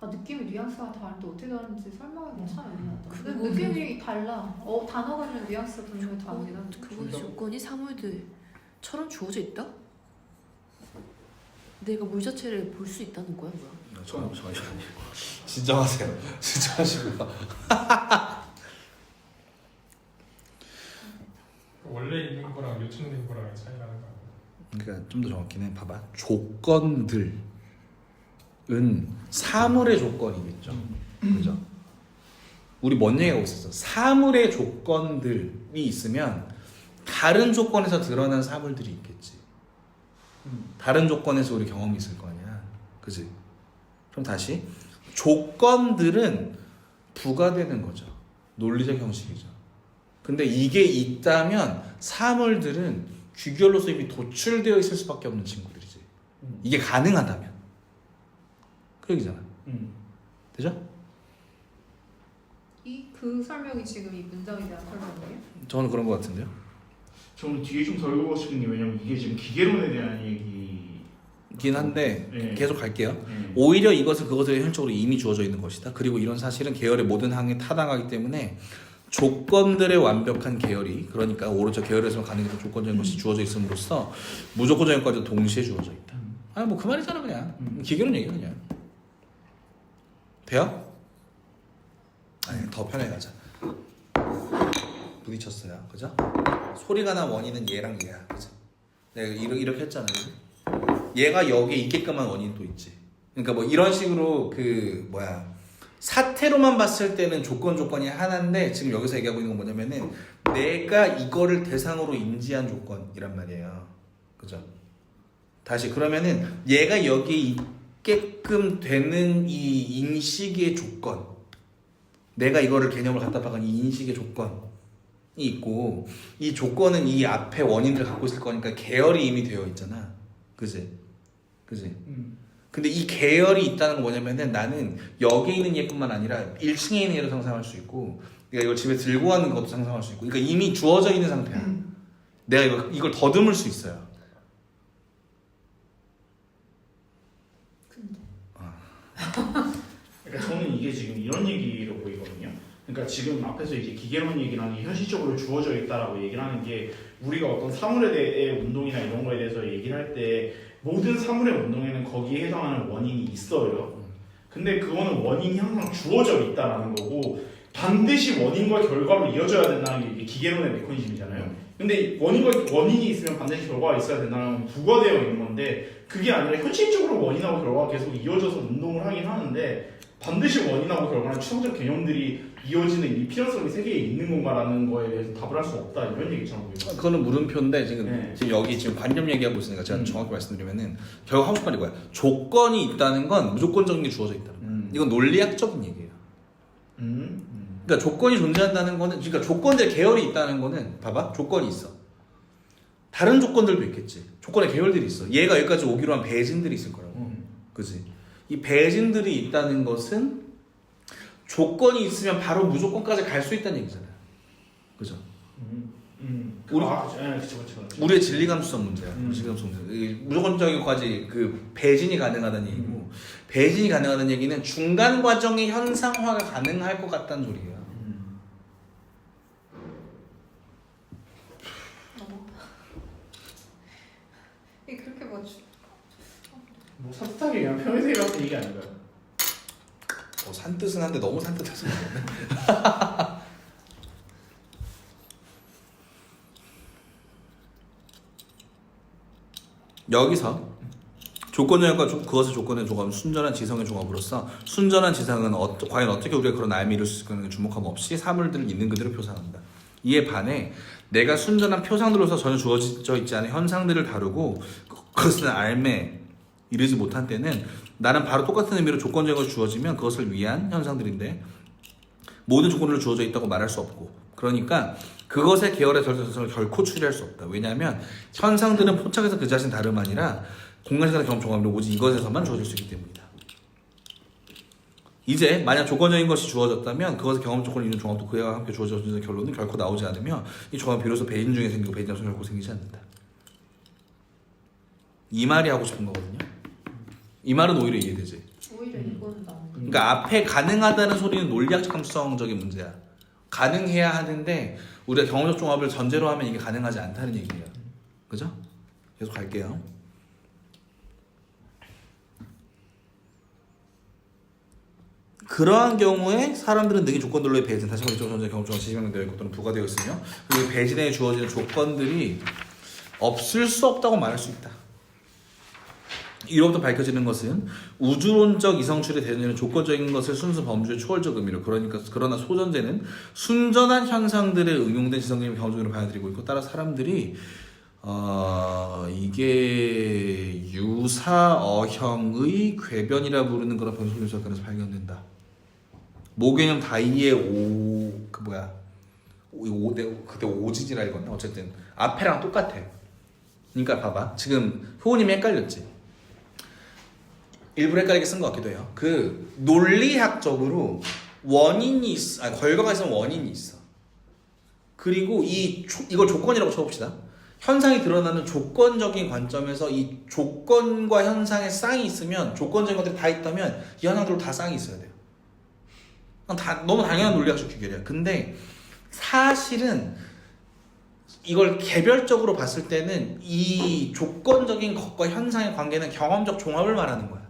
느낌이 뉘앙스가 다른데 어떻게 다른지 설명하기가 참 애매하다. 근데 그거는- 느낌이 달라. 단어가 좀 뉘앙스가 분명히 다르긴 한데. 그것의 조건이 사물들처럼 주어져 있다? 내가 물 자체를 볼 수 있다는 거야 뭐야? 잠시만요. 진정하세요. 진정하시고요. 원래 있는 거랑 요청된 거랑 차이라는 거 아니에요? 그러니까 좀 더 정확히는 봐봐. 조건들은 사물의 조건이겠죠. 그죠? 우리 뭔 얘기하고 있었어? 사물의 조건들이 있으면 다른 조건에서 드러난 사물들이 있겠지. 다른 조건에서 우리 경험이 있을 거 아니야. 그지? 그럼 다시 조건들은 부가되는 거죠. 논리적 형식이죠. 근데 이게 있다면 사물들은 귀결로서 이미 도출되어 있을 수밖에 없는 친구들이지. 이게 가능하다면. 그 얘기잖아. 되죠? 그 설명이 지금 이 문장에 대한 설명이에요? 저는 그런 것 같은데요. 저는 뒤에 좀 더 읽어보고 싶은 게 왜냐면 이게 지금 기계론에 대한 얘기긴 한데 네. 계속 갈게요. 오히려 이것은 그것에 현실적으로 이미 주어져 있는 것이다. 그리고 이런 사실은 계열의 모든 항에 타당하기 때문에 조건들의 완벽한 계열이, 그러니까 오로지 계열에서 가능했던 조건적인 것이 주어져 있음으로써 무조건적인 것까지 동시에 주어져 있다. 아니 뭐 그 말이잖아 그냥. 기계론 얘기야 그냥. 돼요? 아니 더 편하게 가자. 부딪혔어요, 그죠? 소리가 난 원인은 얘랑 얘야, 그죠? 내가 이렇게 했잖아요. 얘가 여기에 있게끔 한 원인이 또 있지. 그러니까 뭐 이런 식으로 그 뭐야 사태로만 봤을 때는 조건이 하나인데 지금 여기서 얘기하고 있는 건 뭐냐면은 내가 이거를 대상으로 인지한 조건이란 말이에요, 그죠? 다시 그러면은 얘가 여기에 있게끔 되는 이 인식의 조건, 내가 이거를 개념을 갖다 박은 이 인식의 조건이 있고 이 조건은 이 앞에 원인들을 갖고 있을 거니까 계열이 이미 되어 있잖아, 그지? 근데 이 계열이 있다는 건 뭐냐면은 나는 여기에 있는 얘뿐만 아니라 1층에 있는 얘도 상상할 수 있고 내가 이걸 집에 들고 가는 것도 상상할 수 있고, 그러니까 이미 주어져 있는 상태야. 내가 이걸 더듬을 수 있어요. 근데 그러니까 저는 이게 지금 이런 얘기로 보이거든요. 그러니까 지금 앞에서 이제 기계론 얘기라는 게 현실적으로 주어져 있다라고 얘기를 하는 게 우리가 어떤 사물에 대해 운동이나 이런 거에 대해서 얘기를 할 때 모든 사물의 운동에는 거기에 해당하는 원인이 있어요. 근데 그거는 원인이 항상 주어져 있다라는 거고 반드시 원인과 결과로 이어져야 된다는 게 이게 기계론의 메커니즘이잖아요. 근데 원인이 있으면 반드시 결과가 있어야 된다는 건 부과되어 있는 건데 그게 아니라 현실적으로 원인하고 결과가 계속 이어져서 운동을 하긴 하는데 반드시 원인하고 결과는 추상적 개념들이 이어지는 이 필연성이 세계에 있는 건가라는 거에 대해서 답을 할 수 없다 이런 얘기처럼 보여요. 그거는 물음표인데 지금 네. 지금 여기 지금 관념 얘기하고 있으니까 제가 정확히 말씀드리면은 결국 하고 싶은 말이 뭐야? 조건이 있다는 건 무조건적인 게 주어져 있다는 거야. 이건 논리학적인 얘기예요. 그러니까 조건이 존재한다는 거는, 그러니까 조건들의 계열이 있다는 거는 봐봐, 조건이 있어. 다른 조건들도 있겠지. 조건의 계열들이 있어. 얘가 여기까지 오기로 한 배진들이 있을 거라고. 그지? 이 배진들이 있다는 것은 조건이 있으면 바로 무조건까지 갈 수 있다는 얘기잖아요. 그죠? 그쵸. 우리의 진리감수성 문제야. 진리감수성 문제. 무조건적인 것까지 그 배진이 가능하다는 얘기고, 배진이 가능하다는 얘기는 중간 과정의 현상화가 가능할 것 같다는 소리예요. 이게 그렇게 뭐 뭐 산뜻하게 그냥 평행세계 같은 얘기 아닌가요? 산뜻은 한데 너무 산뜻해서 그러네. 여기서 조건적과 그것의 조건의 조합은 순전한 지성의 조합으로서 순전한 지성은 과연 어떻게 우리가 그런 알미 이룰 수 있는가 주목함 없이 사물들을 있는 그대로 표상한다. 이에 반해 내가 순전한 표상들로서 전혀 주어져 있지 않은 현상들을 다루고 그것을 알매 이르지 못한 때는 나는 바로 똑같은 의미로 조건적인 것이 주어지면 그것을 위한 현상들인데 모든 조건으로 주어져 있다고 말할 수 없고, 그러니까 그것의 계열의 절대성을 결코 추리할 수 없다. 왜냐하면 현상들은 포착해서 그 자신 다름 아니라 공간시간의 경험 종합으로 오직 이것에서만 주어질 수 있기 때문이다. 이제 만약 조건적인 것이 주어졌다면 그것의 경험 조건을 이루는 종합도 그와 함께 주어지는 결론은 결코 나오지 않으며 이 종합은 비로소 배인 중에 생기고 배인 장소는 결코 생기지 않는다. 이 말이 하고 싶은 거거든요. 이 말은 오히려 이해되지. 오히려 이거는 나는 그러니까 앞에 가능하다는 소리는 논리학적 감수성적인 문제야. 가능해야 하는데 우리가 경험적 종합을 전제로 하면 이게 가능하지 않다는 얘기예요. 그죠? 계속 갈게요. 그러한 경우에 사람들은 능히 조건들로의 배진, 다시 말해 존재 경험적으로 지명되어 있고 또는 부과되어 있으며 그리고 배진에 주어지는 조건들이 없을 수 없다고 말할 수 있다. 이로부터 밝혀지는 것은 우주론적 이성출의 대전제는 조건적인 것을 순수 범주의 초월적 의미로, 그러나 소전제는 순전한 현상들에 응용된 지성적인 경험적으로 받아들이고 있고, 따라 사람들이 이게 유사어형의 궤변이라 부르는 그런 변속 요소관에서 발견된다. 모개념 다이의 그때 오진이라 읽었나? 어쨌든 앞에랑 똑같아. 그러니까 봐봐. 지금 효우님이 헷갈렸지. 일부러 헷갈리게 쓴 것 같기도 해요. 그 논리학적으로 원인이 있어. 결과가 있으면 원인이 있어. 그리고 이걸 조건이라고 쳐봅시다. 현상이 드러나는 조건적인 관점에서 이 조건과 현상의 쌍이 있으면, 조건적인 것들이 다 있다면 이 현상들도 다 쌍이 있어야 돼요. 너무 당연한 논리학적 규결이야. 근데 사실은 이걸 개별적으로 봤을 때는 이 조건적인 것과 현상의 관계는 경험적 종합을 말하는 거야.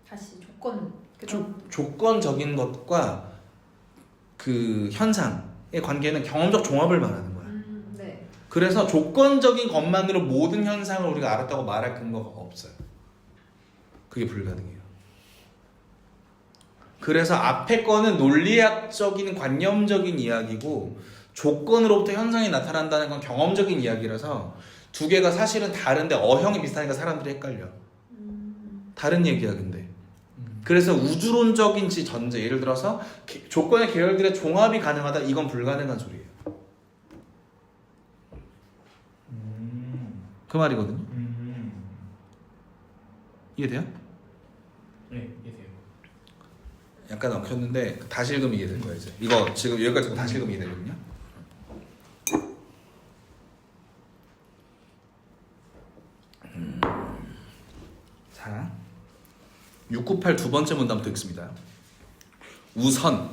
다시 조건. 조건적인 것과 그 현상의 관계는 경험적 종합을 말하는 거야. 네. 그래서 조건적인 것만으로 모든 현상을 우리가 알았다고 말할 근거가 없어요. 그게 불가능해요. 그래서 앞에 거는 논리학적인 관념적인 이야기고, 조건으로부터 현상이 나타난다는 건 경험적인 이야기라서 두 개가 사실은 다른데 어형이 비슷하니까 사람들이 헷갈려. 다른 얘기야 근데. 그래서 우주론적인지 전제, 예를 들어서 조건의 계열들의 종합이 가능하다, 이건 불가능한 소리예요. 그 말이거든요. 이해돼요? 네, 이해돼요. 약간 엉켰는데 다시 읽으면 이해될 거예요. 이제 이거 지금 여기까지 듣고 다시 읽으면 이해되거든요. 자, 698 두 번째 문단부터 읽습니다. 우선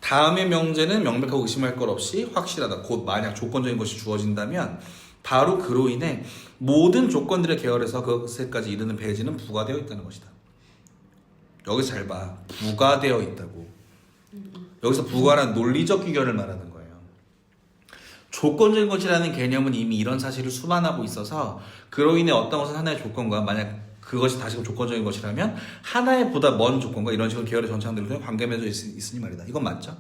다음의 명제는 명백하고 의심할 것 없이 확실하다. 곧 만약 조건적인 것이 주어진다면 바로 그로 인해 모든 조건들의 계열에서 그것에까지 이르는 배제는 부과되어 있다는 것이다. 여기서 잘 봐. 부과되어 있다고. 여기서 부과란 논리적 규결을 말하는 거예요. 조건적인 것이라는 개념은 이미 이런 사실을 수반하고 있어서 그로 인해 어떤 것은 하나의 조건과, 만약 그것이 다시금 조건적인 것이라면 하나의 보다 먼 조건과 이런 식으로 계열의 전체항들을 통해 관계 맺어 있으니 말이다. 이건 맞죠?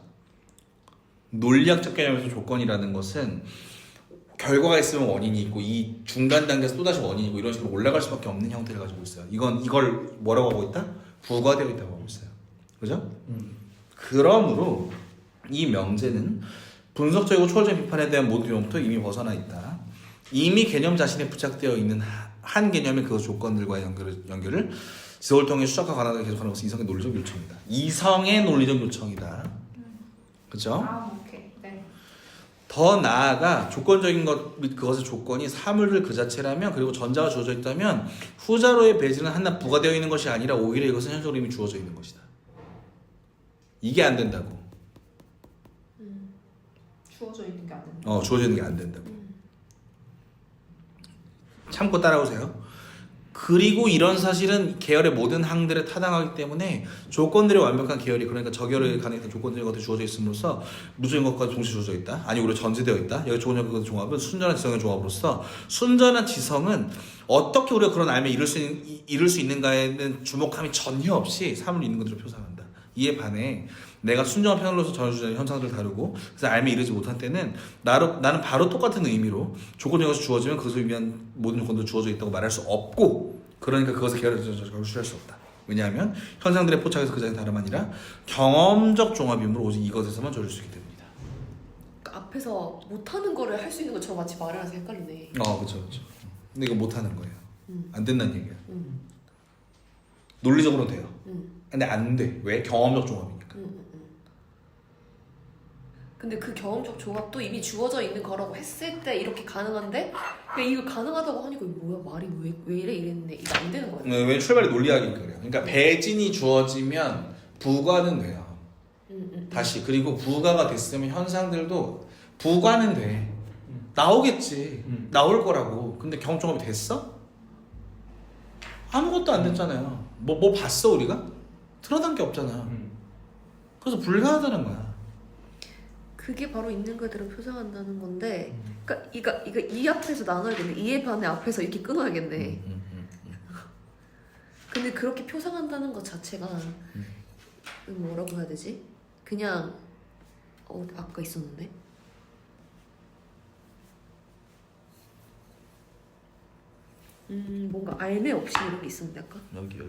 논리학적 개념에서 조건이라는 것은 결과가 있으면 원인이 있고 이 중간 단계에서 또다시 원인이 있고 이런 식으로 올라갈 수밖에 없는 형태를 가지고 있어요. 이걸 뭐라고 하고 있다? 부과되어 있다고 하고 있어요. 그죠? 그러므로 이 명제는 분석적이고 초월적인 비판에 대한 모든 경험부터 이미 벗어나 있다. 이미 개념 자신에 부착되어 있는 한 개념의 그 조건들과의 연결을 지속을 통해 수작과 관한을 계속하는 것은 이성의 논리적 요청이다. 이성의 논리적 요청이다. 그죠? 오케이. 네. 더 나아가 조건적인 것 및 그것의 조건이 사물을 그 자체라면, 그리고 전자가 주어져 있다면 후자로의 배제는 하나 부과되어 있는 것이 아니라 오히려 이것은 현실적으로 이미 주어져 있는 것이다. 이게 안 된다고. 주어져 있는 게 안 된다. 주어져 있는 게 안 된다고. 참고 따라오세요. 그리고 이런 사실은 계열의 모든 항들에 타당하기 때문에 조건들의 완벽한 계열이, 그러니까 저결의 가능했던 조건들의 것들이 주어져 있음으로써 무조건 것과 동시에 주어져 있다. 아니 오히려 전제되어 있다. 여기 조건적 것의 종합은 순전한 지성의 조합으로서, 순전한 지성은 어떻게 우리가 그런 알매 이룰 수 있는가에는 주목함이 전혀 없이 사물이 있는 것들을 표상한다. 이에 반해 내가 순정한 패널로서 전해주는 현상들을 다루고 그래서 알매 이르지 못한 때는 나는 바로 똑같은 의미로 조건적인 것이 주어지면 그것을 의미한 모든 조건도 주어져 있다고 말할 수 없고, 그러니까 그것을 계열에서 결출할 수 없다. 왜냐하면 현상들의 포착에서 그 자체는 다름 아니라 경험적 종합이므로 오직 이것에서만 저질 수 있게 됩니다. 그러니까 앞에서 못하는 거를 할 수 있는 것처럼 마치 말을 해서 헷갈리네. 그렇죠. 근데 이거 못하는 거예요. 안 된다는 얘기야. 음. 논리적으로는 돼요. 음. 근데 안 돼. 왜? 경험적 종합이니까. 근데 그 경험적 조합도 이미 주어져 있는 거라고 했을 때 이렇게 가능한데, 그냥 이거 가능하다고 하니까 이거 뭐야, 말이 왜 이래 이랬는데 이거 안 되는 거야. 왜 출발이 논리학이니까 그래요. 그러니까 배진이 주어지면 부과는 돼요. 다시. 그리고 부과가 됐으면 현상들도 부과는 돼. 나오겠지. 나올 거라고. 근데 경험 종합이 됐어? 아무것도 안 됐잖아요. 뭐 봤어 우리가? 드러난 게 없잖아. 그래서 불가하다는 거야. 그게 바로 있는 그대로 표상한다는 건데, 그러니까 이거 이 앞에서 나눠야겠네. 이에 반해 앞에서 이렇게 끊어야겠네. 근데 그렇게 표상한다는 것 자체가 뭐라고 해야 되지? 그냥 아까 있었는데 뭔가 알매 없이 이런 게 있었는데 약간. 여기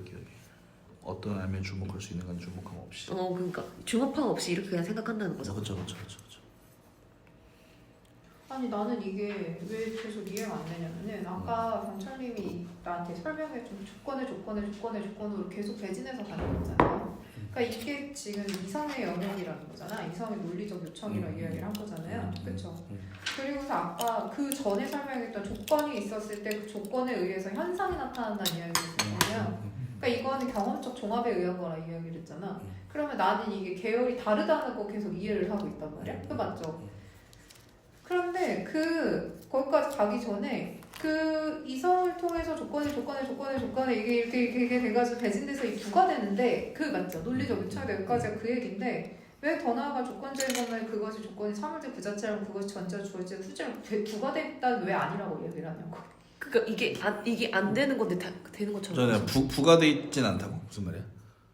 어떤 알면 주목할 수 있는 건 주목함 없이. 그러니까 주목함 없이 이렇게 그냥 생각한다는 거죠. 그렇죠. 아니 나는 이게 왜 계속 이해가 안 되냐면은 아까 경찰님이 나한테 설명해 준 조건으로 계속 배진해서 가는 거잖아요. 그러니까 이게 지금 이성의 영역이라는 거잖아. 이성의 논리적 요청이라고 이야기를 한 거잖아요. 그렇죠? 그리고서 아까 그 전에 설명했던 조건이 있었을 때 그 조건에 의해서 현상이 나타난다는 이야기를 했잖아요. 그러니까 이거는 경험적 종합에 의한 거라 이야기를 했잖아. 그러면 나는 이게 계열이 다르다는 거 계속 이해를 하고 있단 말이야. 그 맞죠? 그런데 거기까지 가기 전에 그 이성을 통해서 조건에 이게 돼가지고 배진돼서 이 부가 되는데 그 맞죠? 논리적 요청이 여기까지가 그 얘기인데 왜 더 나아가 조건적인 것만 그것이 조건이 사물질 그 자체라면 그것이 전자 주어질 후자로 부가 됐다는 왜 아니라고 얘기를 하냐고. 그러니까 이게 안 되는 건데 다 되는 것처럼. 저는 부가돼 있진 않다고 무슨 말이야?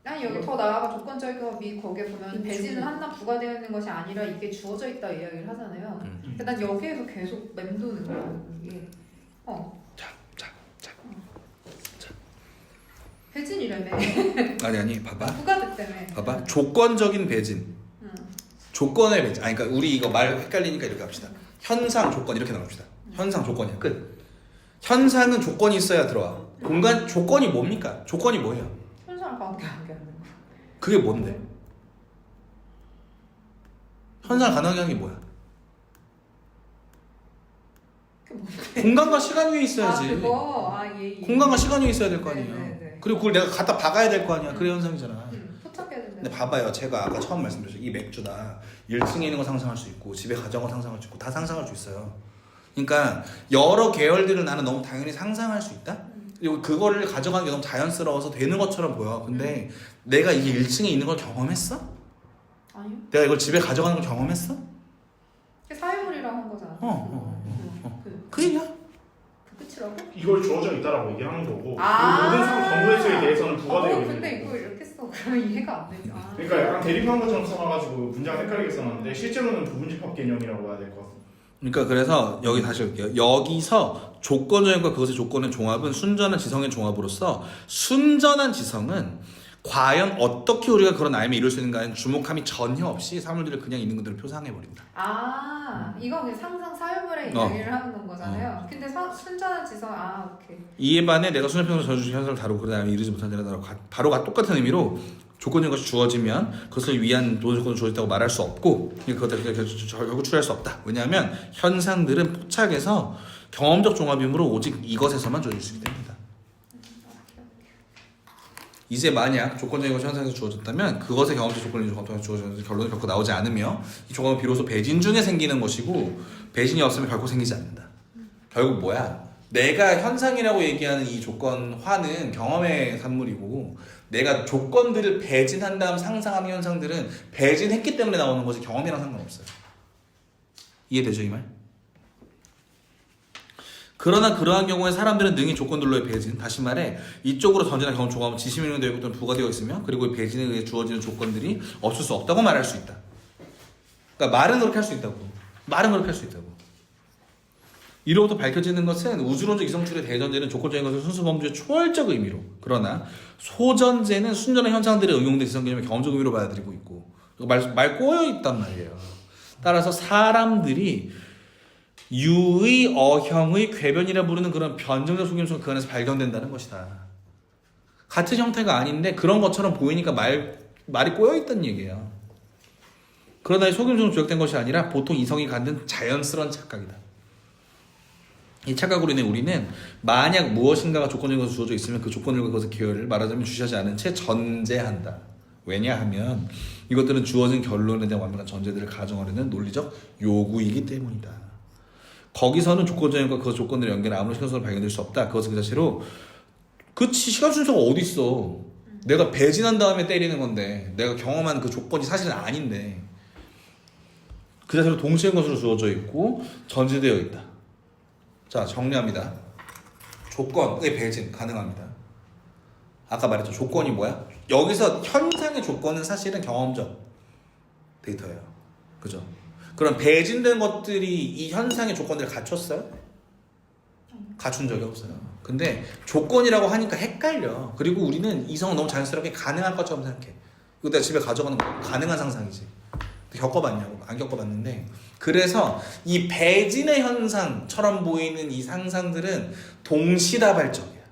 아니 여기 더 나아가 조건적인 것이 거기에 보면 배진은 한낱 부가되어 있는 것이 아니라 이게 주어져 있다 이야기를 하잖아요. 근데 난 여기에서 계속 맴도는 거야 이게. 배진이라며. 아니 봐봐. 부가됐다며. 봐봐. 조건적인 배진. 조건의 배진. 아니 그러니까 우리 이거 말 헷갈리니까 이렇게 합시다. 현상 조건 이렇게 나눕시다. 현상 조건이야. 끝. 현상은 조건이 있어야 들어와. 공간 조건이 뭡니까? 조건이 뭐예요? 현상을 관계하게 하는 거. 그게 뭔데? 현상을 가능하게 하는 게 뭐야? 그게 뭔데? 공간과 시간 위에 있어야지. 그거. 예. 공간과 시간 위에 있어야 될 거 아니에요. 네. 그리고 그걸 내가 갖다 박아야 될 거 아니야. 그래 현상이잖아. 포착해야 된다. 근데 봐봐요. 제가 아까 처음 말씀드렸죠. 이 맥주다. 1층에 있는 거 상상할 수 있고 집에 가져온 거 상상할 수 있고 다 상상할 수 있어요. 그러니까 여러 계열들을 나는 너무 당연히 상상할 수 있다. 그리고 그거를 가져가는 게 너무 자연스러워서 되는 것처럼 보여. 근데 내가 이게 1층에 있는 걸 경험했어? 아니요. 내가 이걸 집에 가져가는 걸 경험했어? 그게 사회물이라고 한 거잖아. 그 얘기야. 그 끝이라고? 이걸 주어져 있다라고 얘기하는 거고 아. 그 모든 경우의 대해서는 부가되어 있는 근데 거고. 이거 이렇게 써. 그러면 이해가 안 되지. 그러니까 약간 대립한 것처럼 써놔가지고 문장 헷갈리게 써놨는데 실제로는 부분집합 개념이라고 봐야 될 것 같습니다. 그러니까 그래서 여기 다시 올게요. 여기서 조건적인 것 그것의 조건의 종합은 순전한 지성의 종합으로서 순전한 지성은 과연 어떻게 우리가 그런 알매 이룰 수 있는가에 주목함이 전혀 없이 사물들을 그냥 있는 그대로 표상해버린다. 이건 그냥 상상 사회물의 이야기를 하는 거잖아요. 근데 순전한 지성, 오케이. 이에 반해 내가 순전평소 저주식 현상을 다루고 그다음에 이르지 못한 데를 다루고 바로 똑같은 의미로 조건적인 것이 주어지면 그것을 위한 조건을 주어졌다고 말할 수 없고 그것을 결국 추리할 수 없다. 왜냐하면 현상들은 포착해서 경험적 종합이므로 오직 이것에서만 주어질 수 있게 됩니다. 이제 만약 조건적인 것이 현상에서 주어졌다면 그것의 경험적 조건이 주어져서 결론이 결코 나오지 않으며 이 조건은 비로소 배진 중에 생기는 것이고 배진이 없으면 결코 생기지 않는다. 결국 뭐야? 내가 현상이라고 얘기하는 이 조건화는 경험의 산물이고 내가 조건들을 배진한 다음 상상하는 현상들은 배진했기 때문에 나오는 것이 경험이랑 상관없어요. 이해되죠 이 말? 그러나 그러한 경우에 사람들은 능히 조건들로의 배진, 다시 말해 이쪽으로 전제나 경험 조합은 지심이 되어 있고 또는 부가되어 있으며 그리고 배진에 의해 주어지는 조건들이 없을 수 없다고 말할 수 있다. 그러니까 말은 그렇게 할 수 있다고. 말은 그렇게 할 수 있다고. 이로부터 밝혀지는 것은 우주론적 이성출의 대전제는 조건적인 것을 순수범주의 초월적 의미로 그러나 소전제는 순전한 현상들의 응용된 지성 개념의 경험적 의미로 받아들이고 있고 말 꼬여 있단 말이에요. 따라서 사람들이 유의, 어형의 궤변이라 부르는 그런 변정적 속임수가 그 안에서 발견된다는 것이다. 같은 형태가 아닌데 그런 것처럼 보이니까 말이 꼬여있다는 얘기예요. 그러나 이 속임수는 조작된 것이 아니라 보통 이성이 갖는 자연스러운 착각이다. 이 착각으로 인해 우리는 만약 무엇인가가 조건적인 것으로 주어져 있으면 그 조건들과 그것의 기여를 말하자면 주시하지 않은 채 전제한다. 왜냐하면 이것들은 주어진 결론에 대한 완벽한 전제들을 가정하려는 논리적 요구이기 때문이다. 거기서는 조건적인 것과 그 조건들의 연결에 아무런 시간순서로 발견될 수 없다. 그것은 그 자체로 그치 시간 순서가 어디 있어? 내가 배진한 다음에 때리는 건데 내가 경험한 그 조건이 사실은 아닌데 그 자체로 동시에 것으로 주어져 있고 전제되어 있다. 자 정리합니다. 조건의 배진 가능합니다. 아까 말했죠. 조건이 뭐야? 여기서 현상의 조건은 사실은 경험적 데이터예요. 그죠? 그럼 배진된 것들이 이 현상의 조건들을 갖췄어요? 갖춘 적이 없어요. 근데 조건이라고 하니까 헷갈려. 그리고 우리는 이성을 너무 자연스럽게 가능할 것처럼 생각해. 이거 내가 집에 가져가는 거 가능한 상상이지. 겪어봤냐고. 안 겪어봤는데. 그래서 이 배진의 현상처럼 보이는 이 상상들은 동시다발적이야.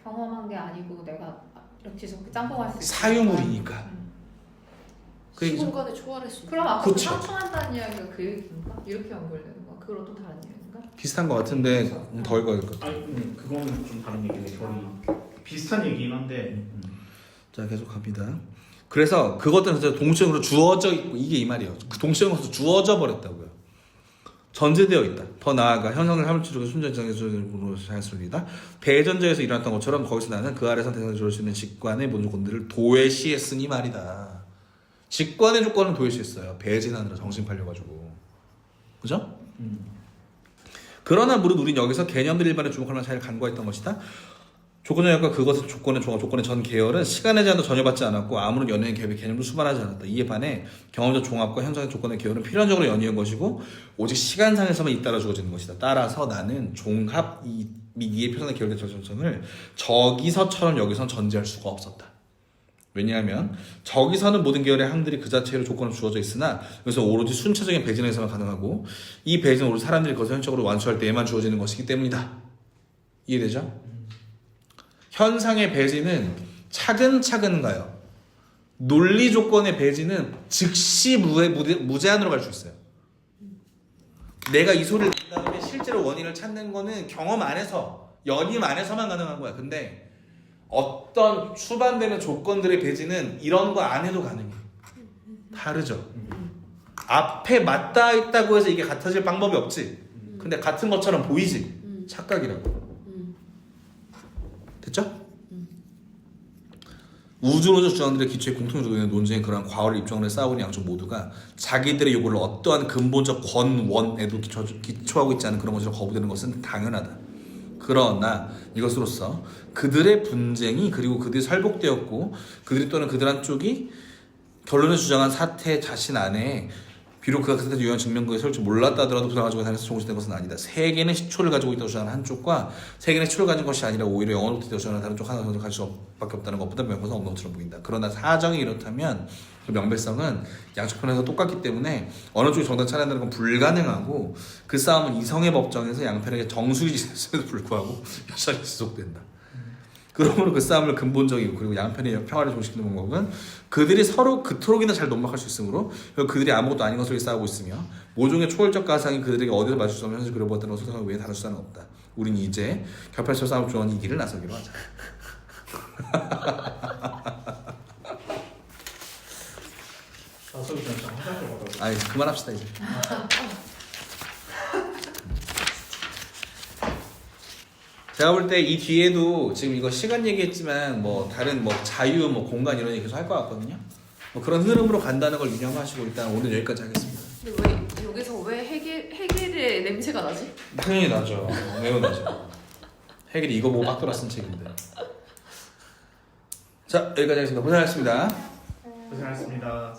경험한 게 아니고 내가 이렇게 저렇게 짬뽕할 수 있어. 사유물이니까. 그 얘기죠. 시공간을 초월할 수 있는. 그럼 아까 그 그쵸. 상충한다는 이야기가 그 얘기인가? 이렇게 연결되는 거야? 그거랑 또 다른 얘기인가? 비슷한 것 같은데 더 읽어야 될 것 같아. 아니 그거는 좀 다른 얘기인데 결이 비슷한 얘기긴 한데 자 계속 갑니다. 그래서 그것들은 진짜 동시적으로 주어져 있고 이게 이 말이에요. 그 동시적으로 주어져 버렸다고요. 전제되어 있다. 더 나아가 현상을 함축적으로 순전적으로 자연스럽다. 배전자에서 일어났던 것처럼 거기서 나는 그 아래서 대상을 조릴 수 있는 직관의 모든 조건들을 도외시했으니 말이다. 직관의 조건은 도외시했어요. 배진하느라 정신 팔려가지고. 그죠? 그러나 무릇 우린 여기서 개념들 일반에 주목할 만한 차이를 간과했던 것이다. 조건의 약과 그것은 조건의 종합, 조건의 전 계열은 시간의 제한도 전혀 받지 않았고 아무런 연예인 개별 개념도 수반하지 않았다. 이에 반해 경험적 종합과 현상의 조건의 계열은 필연적으로 연이은 것이고 오직 시간상에서만 잇따라 주어지는 것이다. 따라서 나는 종합 및 이에 표현의 계열의 절정성을 저기서처럼 여기선 전제할 수가 없었다. 왜냐하면 저기서는 모든 계열의 항들이 그 자체로 조건을 주어져 있으나 그래서 오로지 순차적인 배진에서만 가능하고 이 배진은 오로지 사람들이 그것을 현실적으로 완수할 때에만 주어지는 것이기 때문이다. 이해되죠? 현상의 배진은 차근차근 가요. 논리 조건의 배진은 즉시 무제한으로 갈 수 있어요. 내가 이 소리를 낸 다음에 실제로 원인을 찾는 거는 경험 안에서, 연임 안에서만 가능한 거야. 근데 어떤 수반되는 조건들의 배진은 이런 거 안 해도 가능해. 다르죠. 앞에 맞닿아 있다고 해서 이게 같아질 방법이 없지. 근데 같은 것처럼 보이지. 착각이라고. 됐죠? 우주론적 주장들의 기초에 공통적으로 있는 논쟁의 그러한 과거를 입증하는 싸우는 양쪽 모두가 자기들의 요구를 어떠한 근본적 권원에도 기초하고 있지 않은 그런 것으로 거부되는 것은 당연하다. 그러나 이것으로서 그들의 분쟁이 그리고 그들이 설복되었고 그들이 또는 그들 한쪽이 결론을 주장한 사태 자신 안에 비록 그가 그 사태의 유효한 증명거에 설지 몰랐다 하더라도 부담 가지고 다니면서 종식된 것은 아니다. 세계는 시초를 가지고 있다고 주장하는 한쪽과 세계는 시초를 가진 것이 아니라 오히려 영원부터 있다고 주장하는 다른 쪽 하나 정도 가질 수밖에 없다는 것보다 명백성 없는 것처럼 보인다. 그러나 사정이 이렇다면 그 명백성은 양쪽 편에서 똑같기 때문에 어느 쪽이 정답 찾아내는 건 불가능하고 그 싸움은 이성의 법정에서 양편에게 정수기 지냈음에도 불구하고 여전히 지속된다. 그러므로 그 싸움을 근본적이고 그리고 양편의 평화를 종식시키는 방법은 그들이 서로 그토록이나 잘 논박할 수 있으므로 그들이 아무것도 아닌 것으로 싸우고 있으며 모종의 초월적 가상이 그들에게 어디서 맞출 수 없는 현실 그려보았다는 것을 생각 외에 다른 수단은 없다. 우린 이제 격파에서 싸움 좋아하는 이 길을 나서기로 하자. 나서기 전에 화장실 가다가 아이 그만합시다 이제. 제가 볼 때 이 뒤에도 지금 이거 시간 얘기했지만 뭐 다른 뭐 자유 뭐 공간 이런 얘기 계속 할 것 같거든요. 뭐 그런 흐름으로 간다는 걸 유념하시고 일단 오늘 여기까지 하겠습니다. 근데 왜 여기서 왜 해겔의 냄새가 나지? 당연히 나죠. 매우 나죠. 해결이 이거 보고 막 돌아쓴 책인데. 자 여기까지 하겠습니다. 고생하셨습니다. 고생하셨습니다.